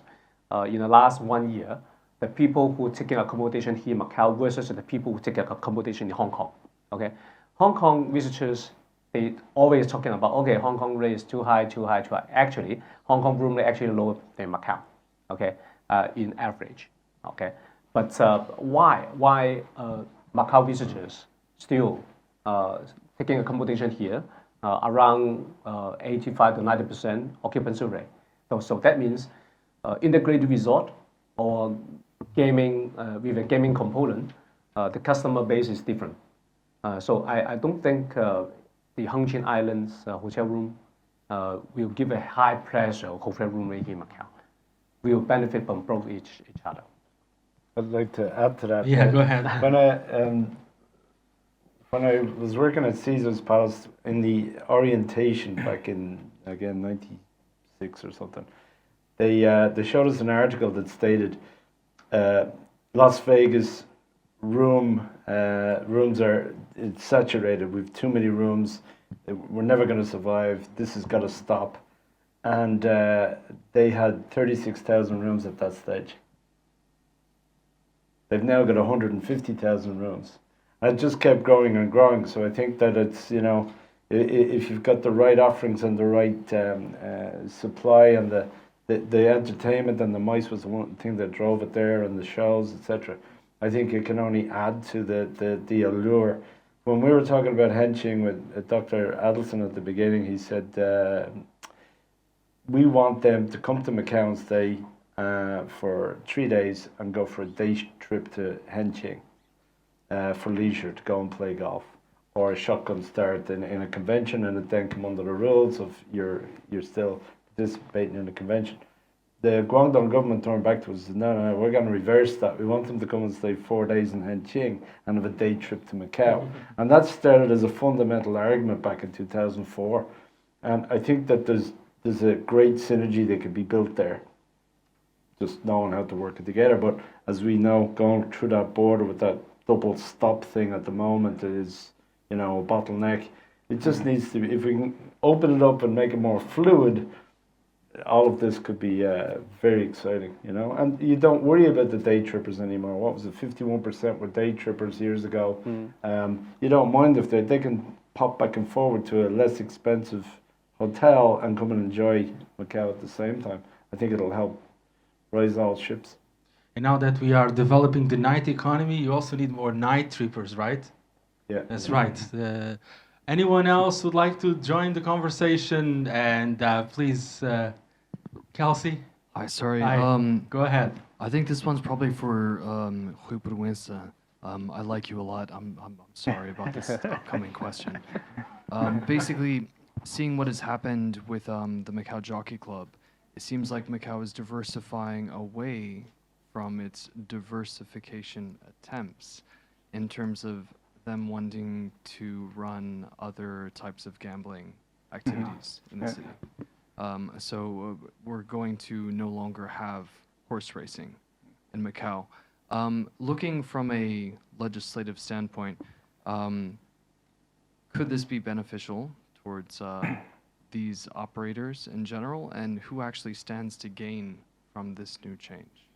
in the last 1 year, the people who taking accommodation here in Macau versus the people who take accommodation in Hong Kong, okay? Hong Kong visitors, they always talking about, okay, Hong Kong rate is too high, too high, too high. Actually, Hong Kong room rate actually lower than Macau, okay, in average, okay? But why Macau visitors still taking accommodation here around 85 to 90% occupancy rate? So that means integrated resort or gaming with a gaming component, the customer base is different. So I don't think the Hengqin Islands hotel room will give a high pressure hotel room rate in Macau. We will benefit from both each other.
I'd like to add to that.
Yeah, go ahead.
When I was working at Caesar's Palace in the orientation back in, again, 96 or something, they showed us an article that stated Las Vegas rooms it's saturated. We've too many rooms. We're never going to survive. This has got to stop. And they had 36,000 rooms at that stage. They've now got 150,000 rooms. And it just kept growing and growing. So I think that it's, you know, if you've got the right offerings and the right supply and the entertainment, and the MICE was the one thing that drove it there, and the shows, etc. I think it can only add to the allure. When we were talking about Hengqin with Dr. Adelson at the beginning, he said, we want them to come to Macau and stay for 3 days and go for a day trip to Hengqin for leisure, to go and play golf, or a shotgun start in a convention, and it then come under the rules of you're still participating in a convention. The Guangdong government turned back to us and said, no, we're going to reverse that. We want them to come and stay 4 days in Hengqin and have a day trip to Macau. And that started as a fundamental argument back in 2004. And I think that there's a great synergy that could be built there, just knowing how to work it together. But as we know, going through that border with that double stop thing at the moment is, you know, a bottleneck. It just needs to be, if we can open it up and make it more fluid, all of this could be very exciting, you know. And you don't worry about the day trippers anymore. What was it, 51% were day trippers years ago. You don't mind if they can pop back and forward to a less expensive hotel and come and enjoy Macau at the same time. I think it'll help raise all ships.
And now that we are developing the night economy, you also need more night trippers, right?
Yeah.
That's right. Anyone else would like to join the conversation? And please, Kelsey.
Hi, sorry.
Hi. Go ahead.
I think this one's probably for Rui Proença. I like you a lot. I'm sorry about this upcoming question. Basically, seeing what has happened with the Macau Jockey Club, it seems like Macau is diversifying away from its diversification attempts in terms of them wanting to run other types of gambling activities in the city. So we're going to no longer have horse racing in Macau. Looking from a legislative standpoint, could this be beneficial towards these operators in general, and who actually stands to gain from this new change?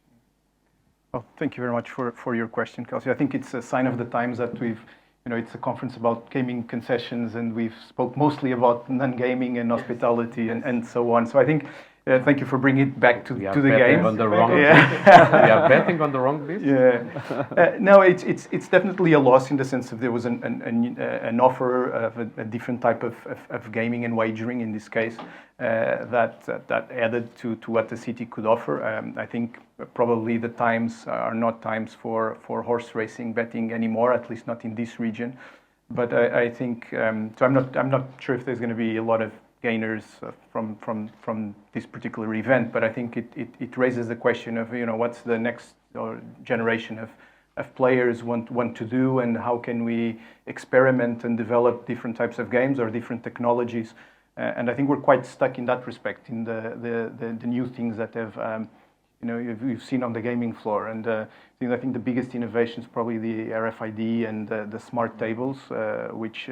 Well, thank you very much for your question, Kelsey. I think it's a sign of the times that we've, it's a conference about gaming concessions, and we've spoke mostly about non-gaming and hospitality and so on. So I think, thank you for bringing it back to the game.
On the wrong we are betting on the wrong bit.
Yeah. No, it's definitely a loss in the sense that there was an offer of a different type of gaming and wagering in this case that added to what the city could offer. I think probably the times are not times for horse racing betting anymore, at least not in this region. But I think so. I'm not sure if there's going to be a lot of gainers from this particular event, but I think it raises the question of what's the next generation of players want to do, and how can we experiment and develop different types of games or different technologies. And I think we're quite stuck in that respect in the new things that have you've seen on the gaming floor. And I think the biggest innovation is probably the RFID and the smart tables, which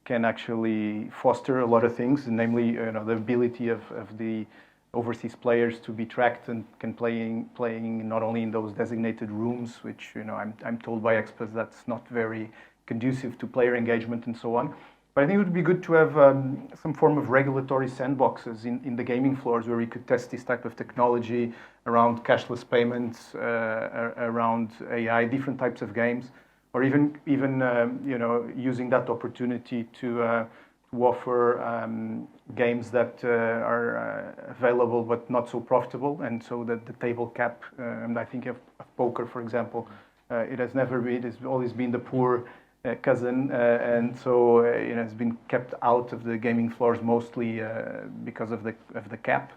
can actually foster a lot of things, namely the ability of the overseas players to be tracked and can playing not only in those designated rooms, which I'm told by experts that's not very conducive to player engagement and so on. But I think it would be good to have some form of regulatory sandboxes in the gaming floors where we could test this type of technology around cashless payments, around AI, different types of games, or even using that opportunity to offer games that are available but not so profitable, and so that the table cap. And I think of poker, for example, it has always been the poor cousin, and so it's been kept out of the gaming floors mostly because of the cap.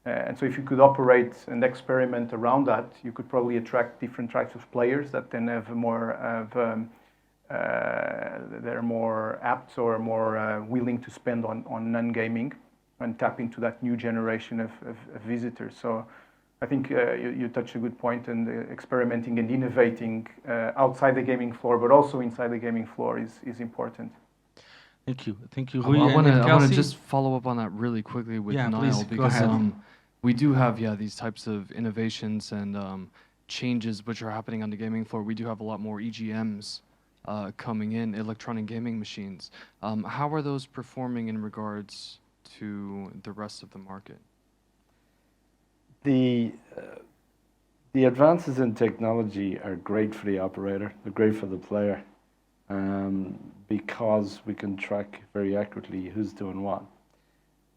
And so if you could operate and experiment around that, you could probably attract different types of players that then have they're more apt or more willing to spend on non-gaming and tap into that new generation of visitors. So I think you touched a good point, and experimenting and innovating outside the gaming floor, but also inside the gaming floor is important.
Thank you,
I
Rui.
want
and
to just follow up on that really quickly with Niall,
please,
because
go ahead.
we do have these types of innovations and changes which are happening on the gaming floor. We do have a lot more EGMs coming in, electronic gaming machines. How are those performing in regards to the rest of the market?
The advances in technology are great for the operator, they're great for the player, because we can track very accurately who's doing what.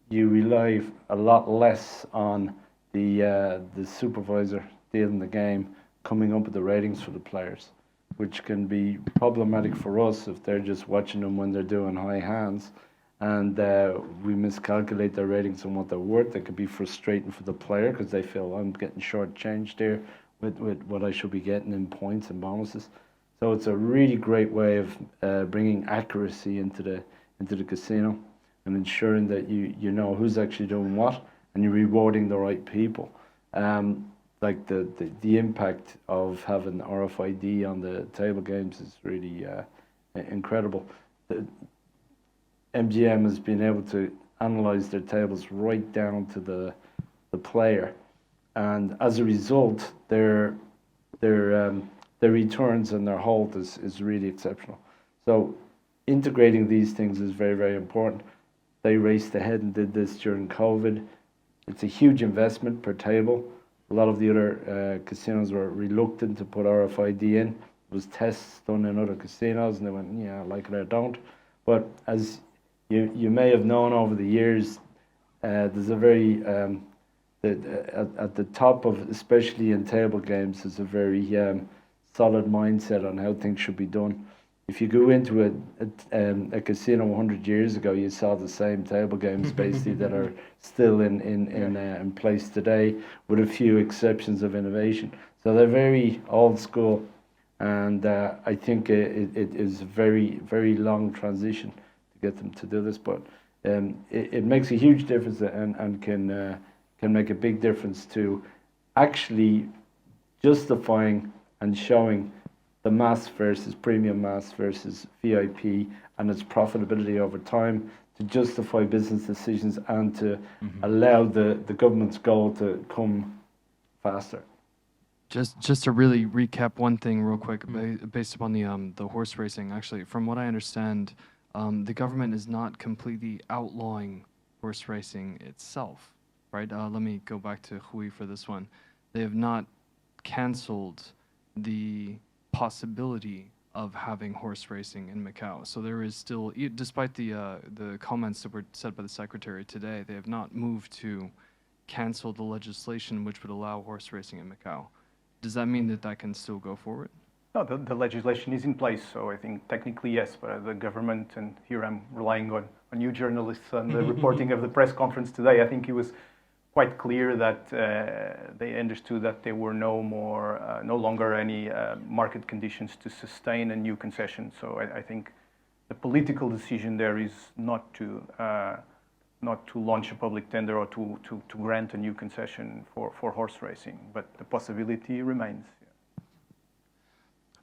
You rely a lot less on the supervisor dealing the game coming up with the ratings for the players, which can be problematic for us if they're just watching them when they're doing high hands, and we miscalculate their ratings and what they're worth. That could be frustrating for the player because they feel I'm getting shortchanged here with what I should be getting in points and bonuses. So it's a really great way of bringing accuracy into the casino and ensuring that you know who's actually doing what, and you're rewarding the right people. Like the impact of having RFID on the table games is really incredible. MGM has been able to analyze their tables right down to the player, and as a result, their returns and their hold is really exceptional. So integrating these things is very, very important. They raced ahead and did this during COVID. It's a huge investment per table. A lot of the other casinos were reluctant to put RFID in. It was tests done in other casinos, and they went, yeah, I like it or don't. But as you may have known over the years, there's a very, at the top of, especially in table games, there's a very solid mindset on how things should be done. If you go into a casino 100 years ago, you saw the same table games basically that are still in place today, with a few exceptions of innovation. So they're very old school, and I think it is a very, very long transition to get them to do this. But it makes a huge difference, and can make a big difference to actually justifying and showing the mass versus premium mass versus VIP and its profitability over time, to justify business decisions and to allow the government's goal to come faster.
Just to really recap one thing real quick, based upon the horse racing. Actually, from what I understand, the government is not completely outlawing horse racing itself, right? Let me go back to Hui for this one. They have not canceled the possibility of having horse racing in Macau. So there is still, despite the comments that were said by the secretary today, they have not moved to cancel the legislation which would allow horse racing in Macau. Does that mean that that can still go forward?
No, the legislation is in place, so I think technically yes, but the government, and here I'm relying on you journalists on the reporting of the press conference today, I think it was quite clear that they understood that there were no longer any market conditions to sustain a new concession. So I think the political decision there is not to launch a public tender or to grant a new concession for horse racing, but the possibility remains.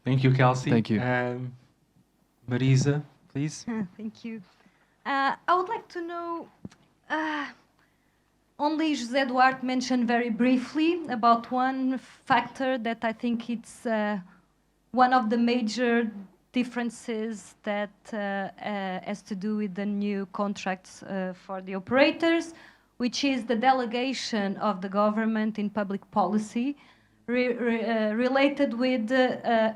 Thank you, Kelsey.
Thank you.
Marisa, please.
Thank you. I would like to know, only José Duarte mentioned very briefly about one factor that I think it's one of the major differences that has to do with the new contracts for the operators, which is the delegation of the government in public policy related with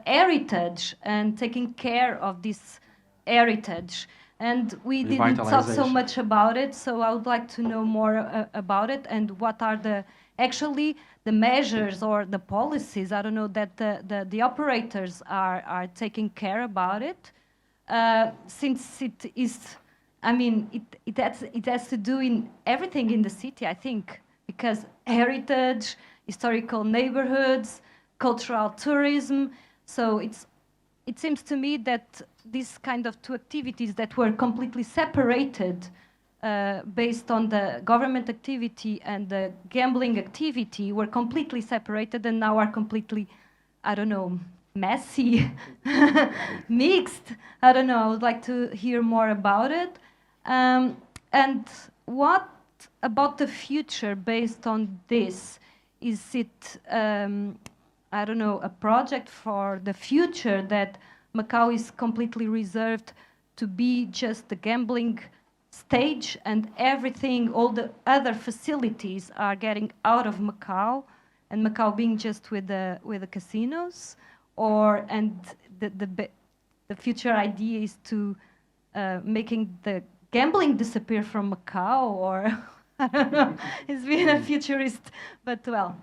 heritage and taking care of this heritage. And we didn't talk so much about it, so I would like to know more about it and what are actually the measures or the policies, I don't know, that the operators are taking care about it, since it is, I mean, it has to do in everything in the city, I think, because heritage, historical neighborhoods, cultural tourism. So it seems to me that these kind of two activities that were completely separated based on the government activity and the gambling activity were completely separated and now are completely, I don't know, messy, mixed. I don't know, I would like to hear more about it. And what about the future based on this? Is it, I don't know, a project for the future that Macau is completely reserved to be just the gambling stage and everything, all the other facilities are getting out of Macau and Macau being just with the casinos? Or, and the future idea is to making the gambling disappear from Macau, or I don't know, it's being a futurist, but well.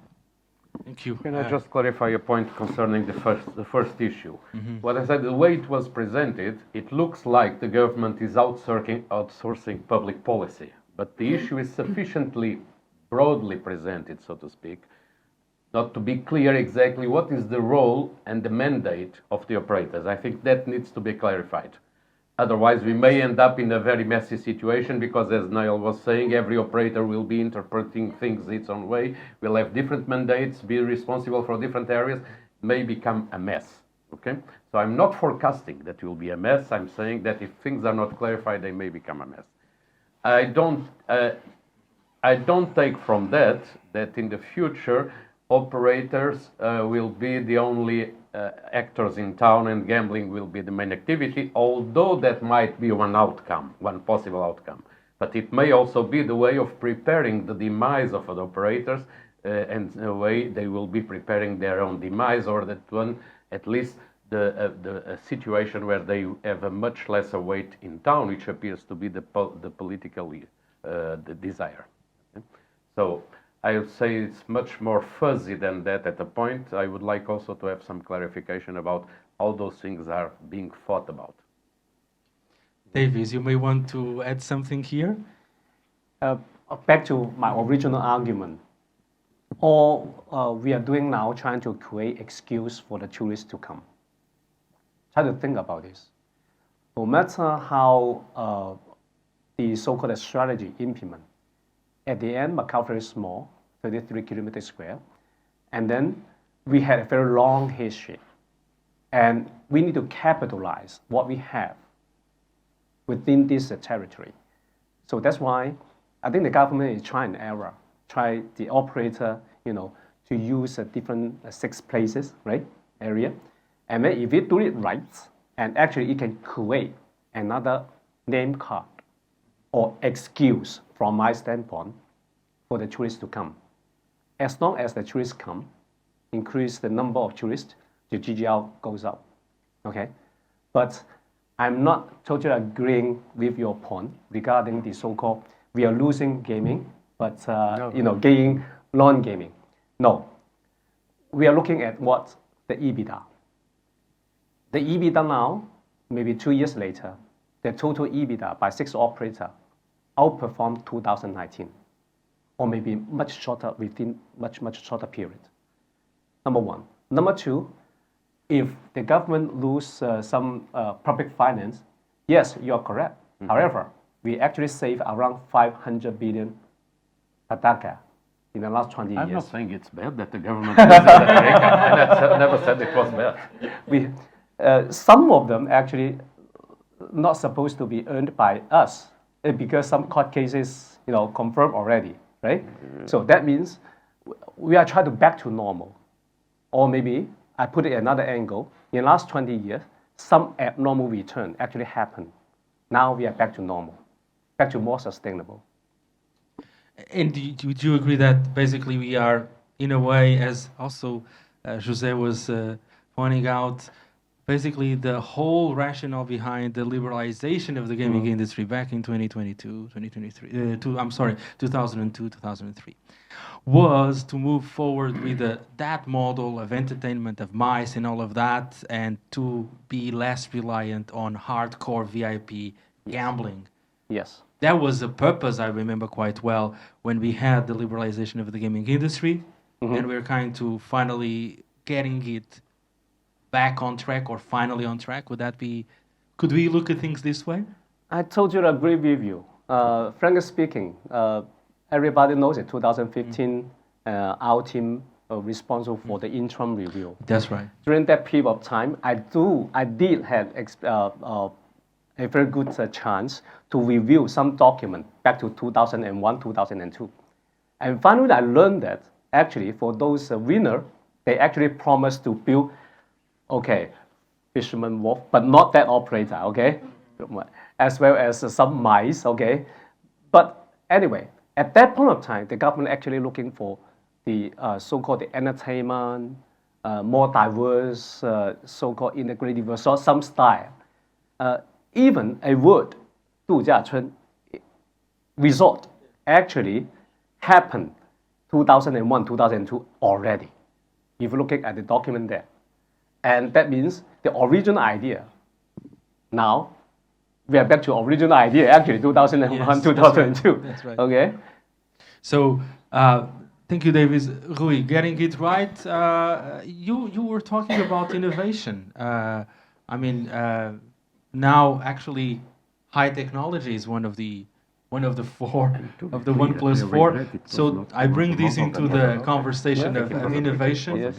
Thank you.
Can I just clarify a point concerning the first issue? What I said, the way it was presented, it looks like the government is outsourcing public policy, but the issue is sufficiently broadly presented, so to speak, not to be clear exactly what is the role and the mandate of the operators. I think that needs to be clarified. Otherwise, we may end up in a very messy situation because, as Niall was saying, every operator will be interpreting things its own way, will have different mandates, be responsible for different areas, may become a mess, okay? So I'm not forecasting that it will be a mess. I'm saying that if things are not clarified, they may become a mess. I don't take from that in the future, operators will be the only actors in town and gambling will be the main activity, although that might be one outcome, one possible outcome. But it may also be the way of preparing the demise of the operators, and in a way they will be preparing their own demise, or that one, at least the situation where they have a much lesser weight in town, which appears to be the political the desire. Okay? So I would say it's much more fuzzy than that at the point. I would like also to have some clarification about how those things are being thought about.
Davies, you may want to add something here.
Back to my original argument. All we are doing now, trying to create excuse for the tourists to come. Try to think about this. No matter how the so-called strategy implement, at the end, Macau very small, 33 kilometers square, and then we had a very long history, and we need to capitalize what we have within this territory. So that's why I think the government is trying and error, try the operator, to use different 6 places, right, area. And then if you do it right, and actually it can create another name card or excuse from my standpoint for the tourists to come. As long as the tourists come, increase the number of tourists, the GGR goes up, okay? But I'm not totally agreeing with your point regarding the so-called, we are losing gaming, but gaining non-gaming. No, we are looking at what? The EBITDA. The EBITDA now, maybe 2 years later, the total EBITDA by 6 operators outperformed 2019, or maybe much shorter, within much shorter period. Number one. Number two, if the government lose some public finance, yes, you are correct. However, we actually save around 500 billion pataka in the last 20 years.
I'm not saying it's bad that the government does that. I never said it was bad.
Some of them actually not supposed to be earned by us because some court cases, confirmed already, right? So that means we are trying to back to normal. Or maybe I put it another angle. In the last 20 years, some abnormal return actually happened. Now we are back to normal, back to more sustainable.
And do you agree that basically we are, in a way, as also José was pointing out, basically the whole rationale behind the liberalization of the gaming industry back in 2002, 2003, was to move forward with that model of entertainment, of mice and all of that, and to be less reliant on hardcore VIP gambling.
Yes.
That was the purpose, I remember quite well, when we had the liberalization of the gaming industry, and we're kind to finally getting it back on track, or finally on track. Could we look at things this way?
I totally agree with you. Frankly speaking, everybody knows it. 2015, our team responsible for the interim review.
That's right.
During that period of time, I did have a very good chance to review some document back to 2001, 2002. And finally, I learned that actually for those winners, they actually promised to build, Fisherman Wharf, but not that operator, okay? As well as some mice, okay? But anyway, at that point of time, the government actually looking for the so-called the entertainment, more diverse, so-called integrated resource, some style. Even a word, 度假村, resort, actually happened 2001, 2002 already, if you look at the document there. And that means the original idea, now we are back to original idea, actually 2001, yes, 2002.
That's right.
Okay?
So, thank you, Davis. Rui, getting it right, you were talking about innovation. Now actually high technology is one of the 4 of the 1+4. So I bring this into the conversation of innovation.
Yes.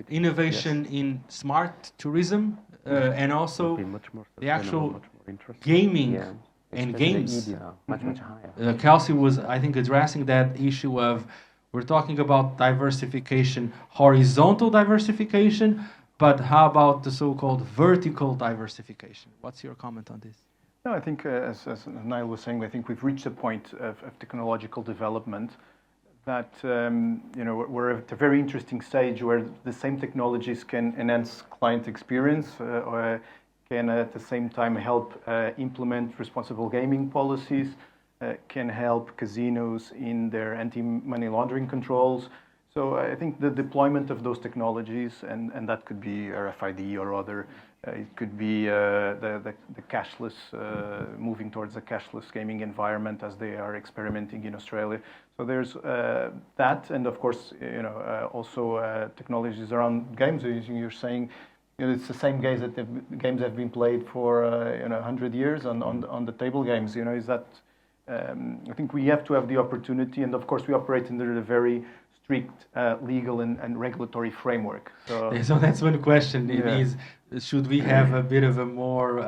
Innovation in smart tourism and also the actual gaming and games.
Much higher.
Kelsey was, I think, addressing that issue of, we're talking about diversification, horizontal diversification, but how about the so-called vertical diversification? What's your comment on this?
No, I think, as Niall was saying, I think we've reached a point of technological development that, we're at a very interesting stage where the same technologies can enhance client experience, or can at the same time help implement responsible gaming policies, can help casinos in their anti-money laundering controls. So I think the deployment of those technologies, and that could be RFID or other, it could be the cashless, moving towards a cashless gaming environment as they are experimenting in Australia. So there's that, and of course, also technologies around games. You're saying, it's the same games that games have been played for 100 years on the table games. Is that? I think we have to have the opportunity, and of course, we operate under a very strict legal and regulatory framework. So
that's one question. It is, should we have a bit of a more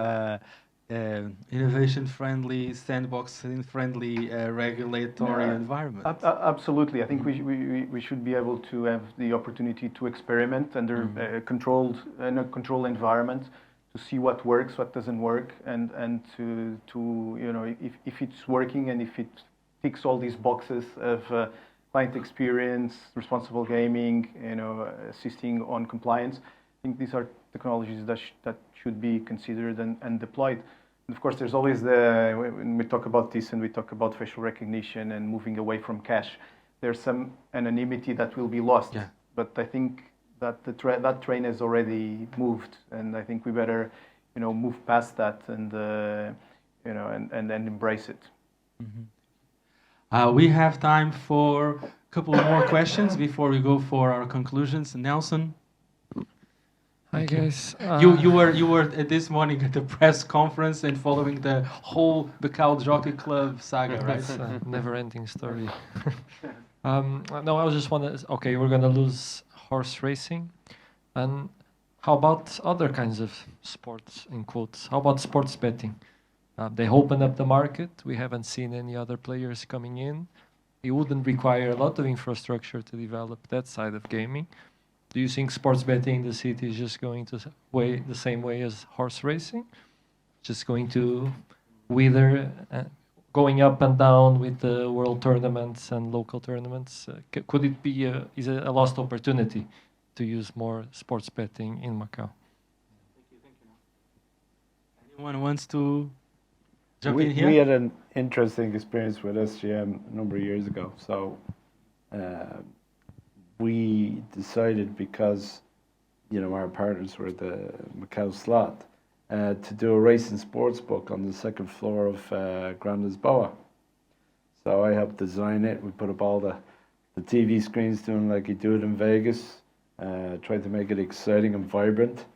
innovation-friendly, sandbox-friendly regulatory environment.
Absolutely. I think we should be able to have the opportunity to experiment under a controlled environment, to see what works, what doesn't work, and to you know, if it's working and if it ticks all these boxes of client experience, responsible gaming, you know, assisting on compliance. I think these are technologies that should be considered and deployed. And of course, there's always when we talk about this and we talk about facial recognition and moving away from cash, there's some anonymity that will be lost.
Yeah.
But I think that that train has already moved, and I think we better, you know, move past that and you know, and embrace it.
We have time for a couple more questions before we go for our conclusions. Nelson?
Hi guys.
You were this morning at the press conference and following the whole Macau Jockey Club saga, right?
It's a never-ending story. No, I was just wondering. Okay, we're gonna lose horse racing, and how about other kinds of sports? In quotes, how about sports betting? They open up the market. We haven't seen any other players coming in. It wouldn't require a lot of infrastructure to develop that side of gaming. Do you think sports betting in the city is just going to the same way as horse racing? Just going to wither, going up and down with the world tournaments and local tournaments? Could it be is it a lost opportunity to use more sports betting in Macau?
Anyone wants to jump in here?
We had an interesting experience with SGM a number of years ago. So we decided, because you know our partners were the Macau slot, to do a racing sports book on the second floor of Grand Lisboa. So I helped design it. We put up all the TV screens, doing like you do it in Vegas, tried to make it exciting and vibrant,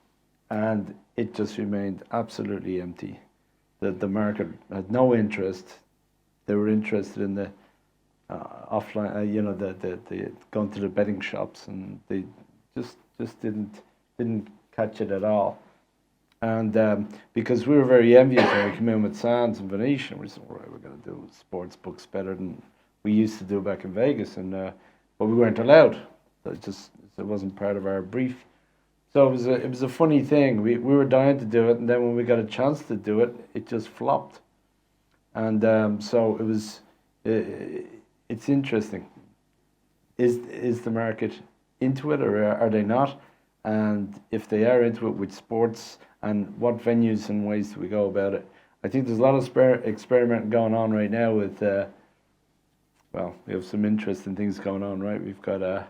and it just remained absolutely empty. The market had no interest. They were interested in the offline, you know, the going to the betting shops, and they just didn't catch it at all. And because we were very envious when we came in with Sands and Venetian, we said, all right, we're going to do sports books better than we used to do back in Vegas, and but we weren't allowed. It wasn't part of our brief. So it was a funny thing. We were dying to do it, and then when we got a chance to do it, it just flopped. And so it was. It's interesting. Is the market into it, or are they not? And if they are into it with sports, and what venues and ways do we go about it? I think there's a lot of experiment going on right now with. Well, we have some interesting things going on, right? We've got a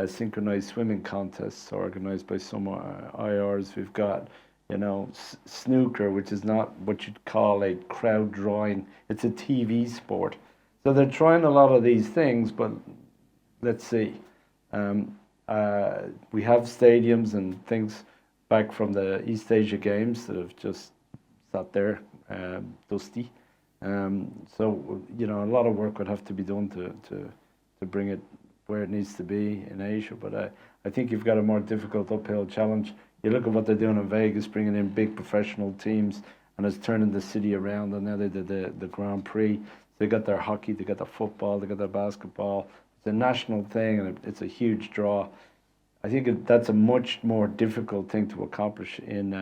synchronized swimming contests organised by some IRs. We've got, you know, snooker, which is not what you'd call a crowd drawing. It's a TV sport. So they're trying a lot of these things, but let's see. We have stadiums and things back from the East Asia Games that have just sat there dusty. So, you know, a lot of work would have to be done to bring it where it needs to be in Asia. But I think you've got a more difficult uphill challenge. You look at what they're doing in Vegas, bringing in big professional teams, and it's turning the city around. And now they did the Grand Prix. They got their hockey, they got their football, they got their basketball. It's a national thing, and it's a huge draw. I think that's a much more difficult thing to accomplish in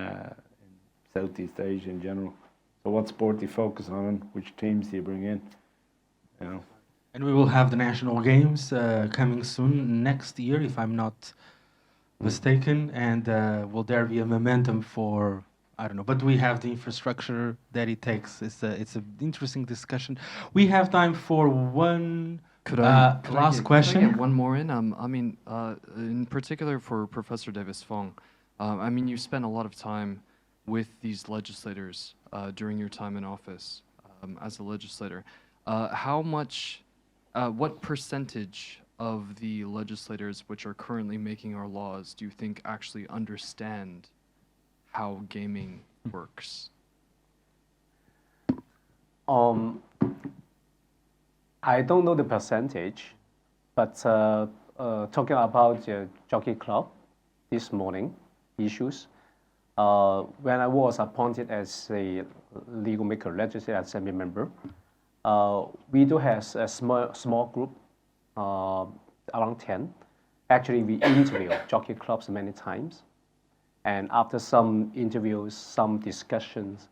Southeast Asia in general. So what sport do you focus on, and which teams do you bring in? You know.
And we will have the national games coming soon, next year, if I'm not mistaken. And will there be a momentum for, I don't know, but we have the infrastructure that it takes. It's an interesting discussion. We have time for one last question.
Could I get one more in? I mean, in particular for Professor Davis Fong, I mean, you spent a lot of time with these legislators during your time in office as a legislator. How much, what percentage of the legislators which are currently making our laws do you think actually understand how gaming works?
I don't know the percentage, but talking about the Jockey Club this morning issues, when I was appointed as a legal maker, legislative assembly member, we do have a small group, around 10. Actually, we interview jockey clubs many times. And after some interviews, some discussions,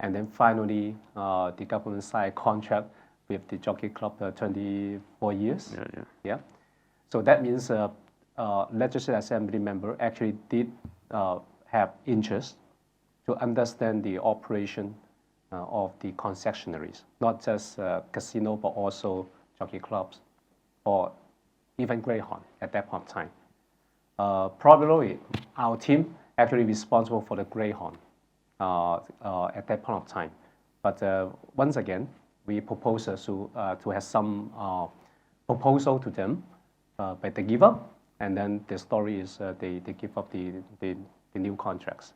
and then finally, the government signed a contract with the jockey club 24 years. Yeah. So that means legislative assembly member actually did have interest to understand the operation of the concessionaries, not just casino, but also jockey clubs, or even Greyhound at that point in time. Probably our team actually responsible for the Greyhound at that point of time. But once again, we propose to have some proposal to them, but they give up, and then the story is they give up the new contracts.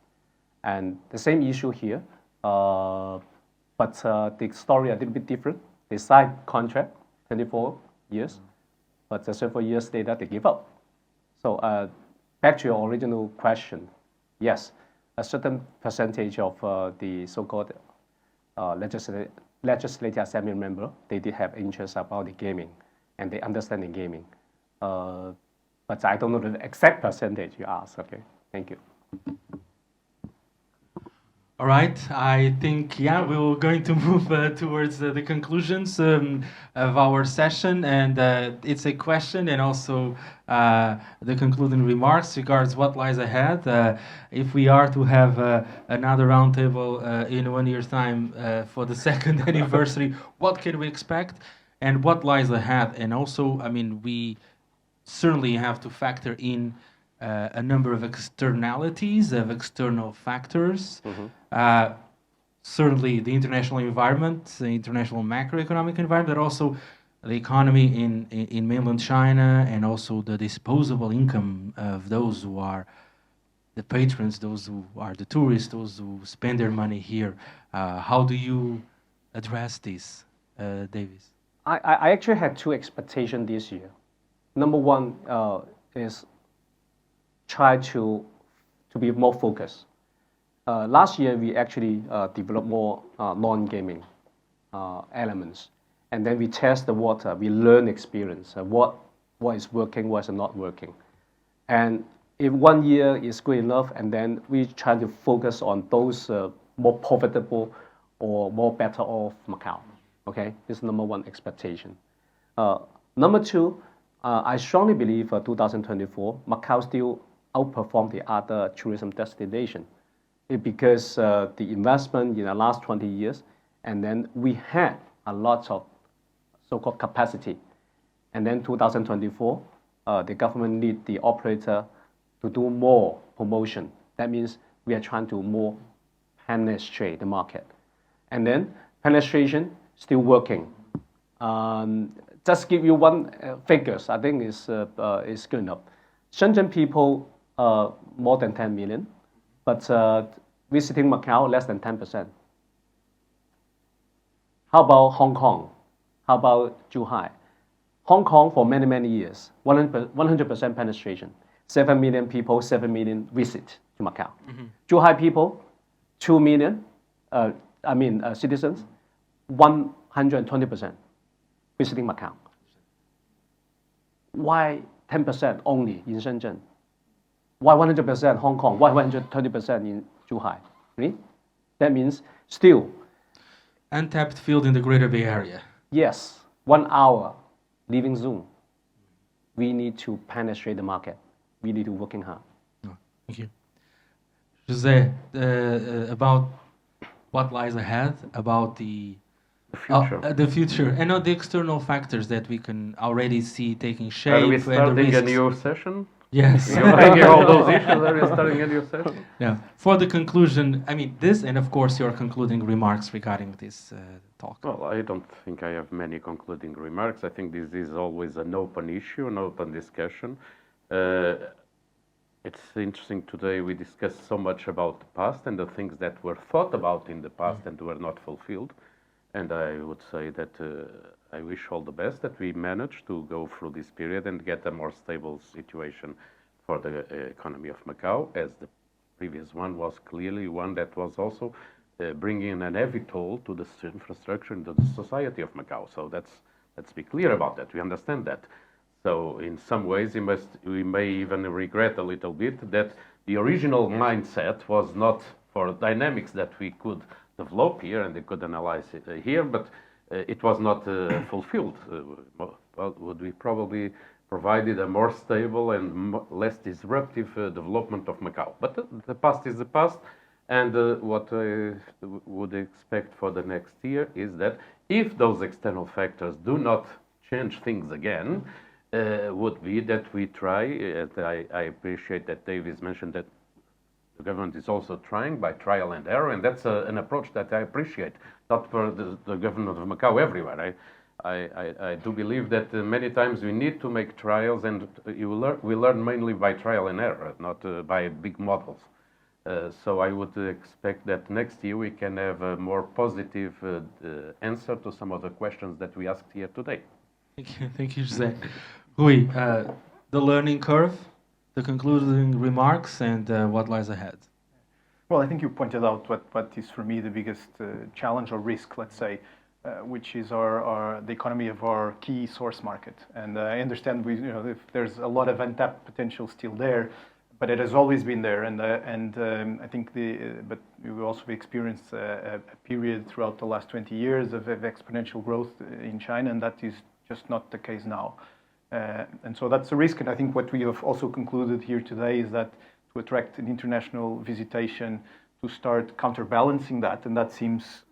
And the same issue here, but the story a little bit different. They signed contract 24 years, but several years later they give up. So back to your original question, yes, a certain percentage of the so-called legislative assembly member, they did have interest about the gaming, and they understand the gaming. But I don't know the exact percentage you asked. Okay, thank you.
All right, I think, yeah, we're going to move towards the conclusions of our session, and it's a question and also the concluding remarks regards what lies ahead. If we are to have another roundtable in 1 year's time for the second anniversary, what can we expect and what lies ahead? And also, I mean, we certainly have to factor in a number of externalities, of external factors. Certainly the international environment, the international macroeconomic environment, but also the economy in mainland China, and also the disposable income of those who are the patrons, those who are the tourists, those who spend their money here. How do you address this, Davis?
I actually had two expectations this year. Number one is try to be more focused. Last year, we actually developed more non-gaming elements. And then we test the water, we learn experience, what is working, what is not working. And if 1 year is good enough, and then we try to focus on those more profitable or more better off Macau. Okay, this is number one expectation. Number two, I strongly believe 2024, Macau still outperform the other tourism destination. Because the investment in the last 20 years, and then we had a lot of so-called capacity. And then 2024, the government need the operator to do more promotion. That means we are trying to more penetrate the market. And then penetration still working. Just give you one figures, I think is good enough. Shenzhen people, more than 10 million. But visiting Macau, less than 10%. How about Hong Kong? How about Zhuhai? Hong Kong for many, many years, 100% penetration. 7 million people, 7 million visit to Macau. Zhuhai people, 2 million, citizens, 120% visiting Macau. Why 10% only in Shenzhen? Why 100% Hong Kong? Why 120% in Zhuhai? Really? That means still
untapped field in the Greater Bay Area.
Yes, 1 hour leaving Zoom. We need to penetrate the market. We need to working hard.
Oh, thank you. José, about what lies ahead, about the future, and not the external factors that we can already see taking shape.
Are we starting a new session?
Yes.
You're bringing all those issues. Are we starting a new session?
Yeah. For the conclusion, I mean, this, and of course your concluding remarks regarding this talk.
Well, I don't think I have many concluding remarks. I think this is always an open issue, an open discussion. It's interesting today we discussed so much about the past and the things that were thought about in the past and were not fulfilled. And I would say that I wish all the best that we manage to go through this period and get a more stable situation for the economy of Macau as the previous one was clearly one that was also bringing an heavy toll to the infrastructure and to the society of Macau. So let's be clear about that. We understand that. So in some ways, we may even regret a little bit that the original mindset was not for dynamics that we could develop here and they could analyze it here, but it was not fulfilled. Well, would we probably provided a more stable and less disruptive development of Macau. But the past is the past, and what I would expect for the next year is that if those external factors do not change things again, would be that we try, and I appreciate that Davis mentioned that the government is also trying by trial and error, and that's an approach that I appreciate, not for the government of Macau everywhere. I do believe that many times we need to make trials, and we learn mainly by trial and error, not by big models. So I would expect that next year we can have a more positive answer to some of the questions that we asked here today.
Thank you, José. Rui, the learning curve, the concluding remarks, and what lies ahead.
Well, I think you pointed out what is for me the biggest challenge or risk, let's say, which is the economy of our key source market. And I understand if there's a lot of untapped potential still there, but it has always been there. And I think but we also experienced a period throughout the last 20 years of exponential growth in China, and that is just not the case now. And so that's a risk. And I think what we have also concluded here today is that to attract an international visitation, to start counterbalancing that, and that seems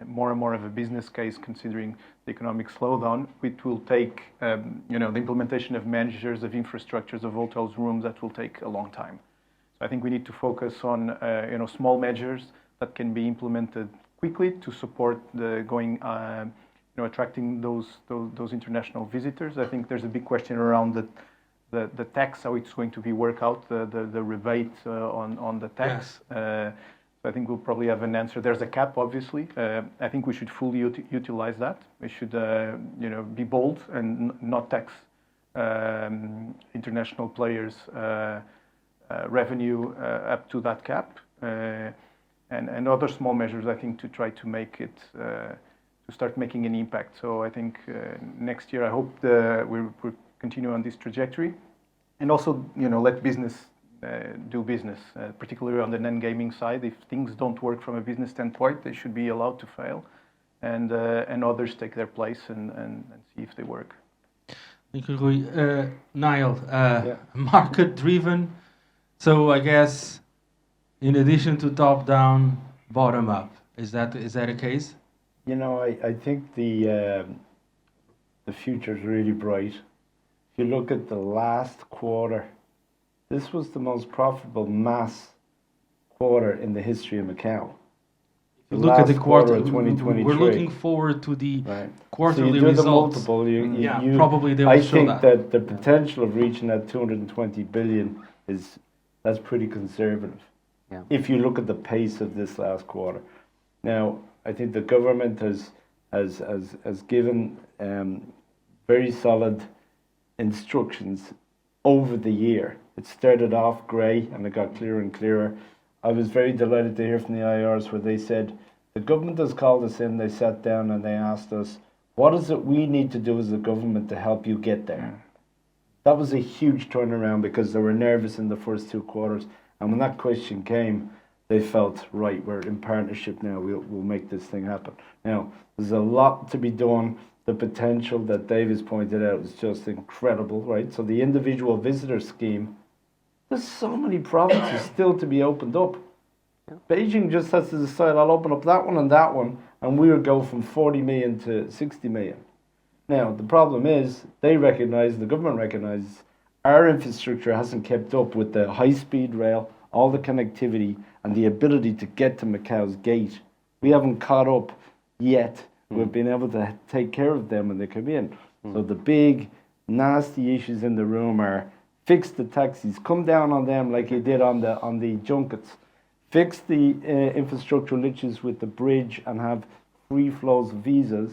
more and more of a business case considering the economic slowdown, it will take, the implementation of measures, of infrastructures, of hotels, rooms, that will take a long time. So I think we need to focus on, small measures that can be implemented quickly to support the attracting those international visitors. I think there's a big question around the tax, how it's going to be worked out, the rebate on the tax. Yes. So I think we'll probably have an answer. There's a cap, obviously. I think we should fully utilize that. We should, be bold and not tax international players' revenue up to that cap. And other small measures, I think, to try to make it, to start making an impact. So I think next year, I hope we'll continue on this trajectory, and also, let business do business, particularly on the non-gaming side. If things don't work from a business standpoint, they should be allowed to fail, and others take their place and see if they work.
Thank you, Rui. Niall, market-driven. So I guess, in addition to top-down, bottom-up, is that a case?
I think the future is really bright. If you look at the last quarter, this was the most profitable mass quarter in the history of Macau.
Look at the quarter
of 2023.
We're looking forward to the quarterly
so you do
results.
The multiple,
probably they will show that.
I think that the potential of reaching that 220 billion that's pretty conservative.
Yeah.
If you look at the pace of this last quarter. Now, I think the government has given very solid instructions over the year. It started off grey and it got clearer and clearer. I was very delighted to hear from the IRs where they said, the government has called us in, they sat down and they asked us, what is it we need to do as a government to help you get there? That was a huge turnaround because they were nervous in the first two quarters. And when that question came, they felt, right, we're in partnership now, we'll make this thing happen. Now, there's a lot to be done. The potential that Davis pointed out is just incredible, right? So the individual visitor scheme, there's so many provinces still to be opened up. Yeah. Beijing just has to decide, I'll open up that one, and we'll go from 40 million to 60 million. Now, the problem is, the government recognizes, our infrastructure hasn't kept up with the high-speed rail, all the connectivity, and the ability to get to Macau's gate. We haven't caught up yet. We've been able to take care of them when they come in. So the big, nasty issues in the room are fix the taxis, come down on them like you did on the junkets, fix the infrastructural issues with the bridge and have free flows of visas,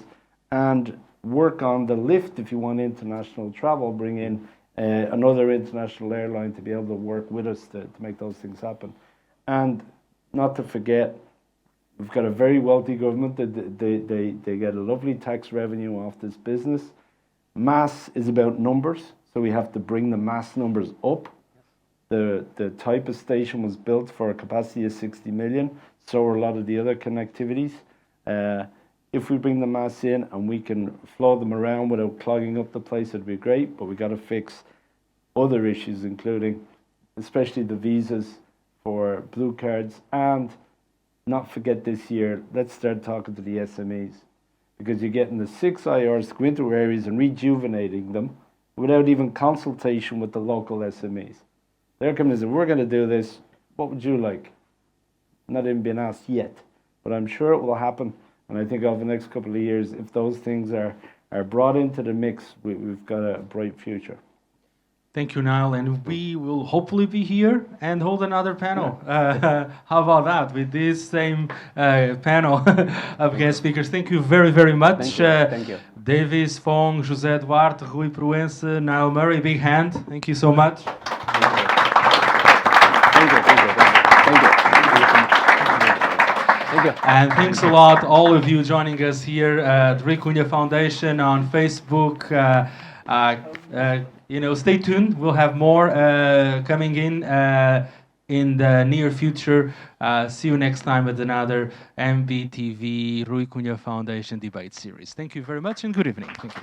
and work on the lift if you want international travel, bring in another international airline to be able to work with us to make those things happen. And not to forget, we've got a very wealthy government. They get a lovely tax revenue off this business. Mass is about numbers, so we have to bring the mass numbers up. The type of station was built for a capacity of 60 million, so are a lot of the other connectivities. If we bring the mass in and we can flow them around without clogging up the place, it'd be great, but we got to fix other issues, including especially the visas for blue cards, and not forget this year, let's start talking to the SMEs, because you're getting the 6 IRs to go into areas and rejuvenating them without even consultation with the local SMEs. They're coming and saying, we're going to do this, what would you like? Not even been asked yet, but I'm sure it will happen. And I think over the next couple of years, if those things are brought into the mix, we've got a bright future.
Thank you, Niall. And we will hopefully be here and hold another panel. How about that? With this same panel of guest speakers. Thank you very, very much.
Thank you.
Davis, Fong, José, Duarte, Rui Proença, Niall Murray. Big hand. Thank you so much. And thanks a lot, all of you joining us here at Cunha Foundation on Facebook. Stay tuned. We'll have more coming in the near future. See you next time with another MBtv Cunha Foundation debate series. Thank you very much and good evening. Thank you.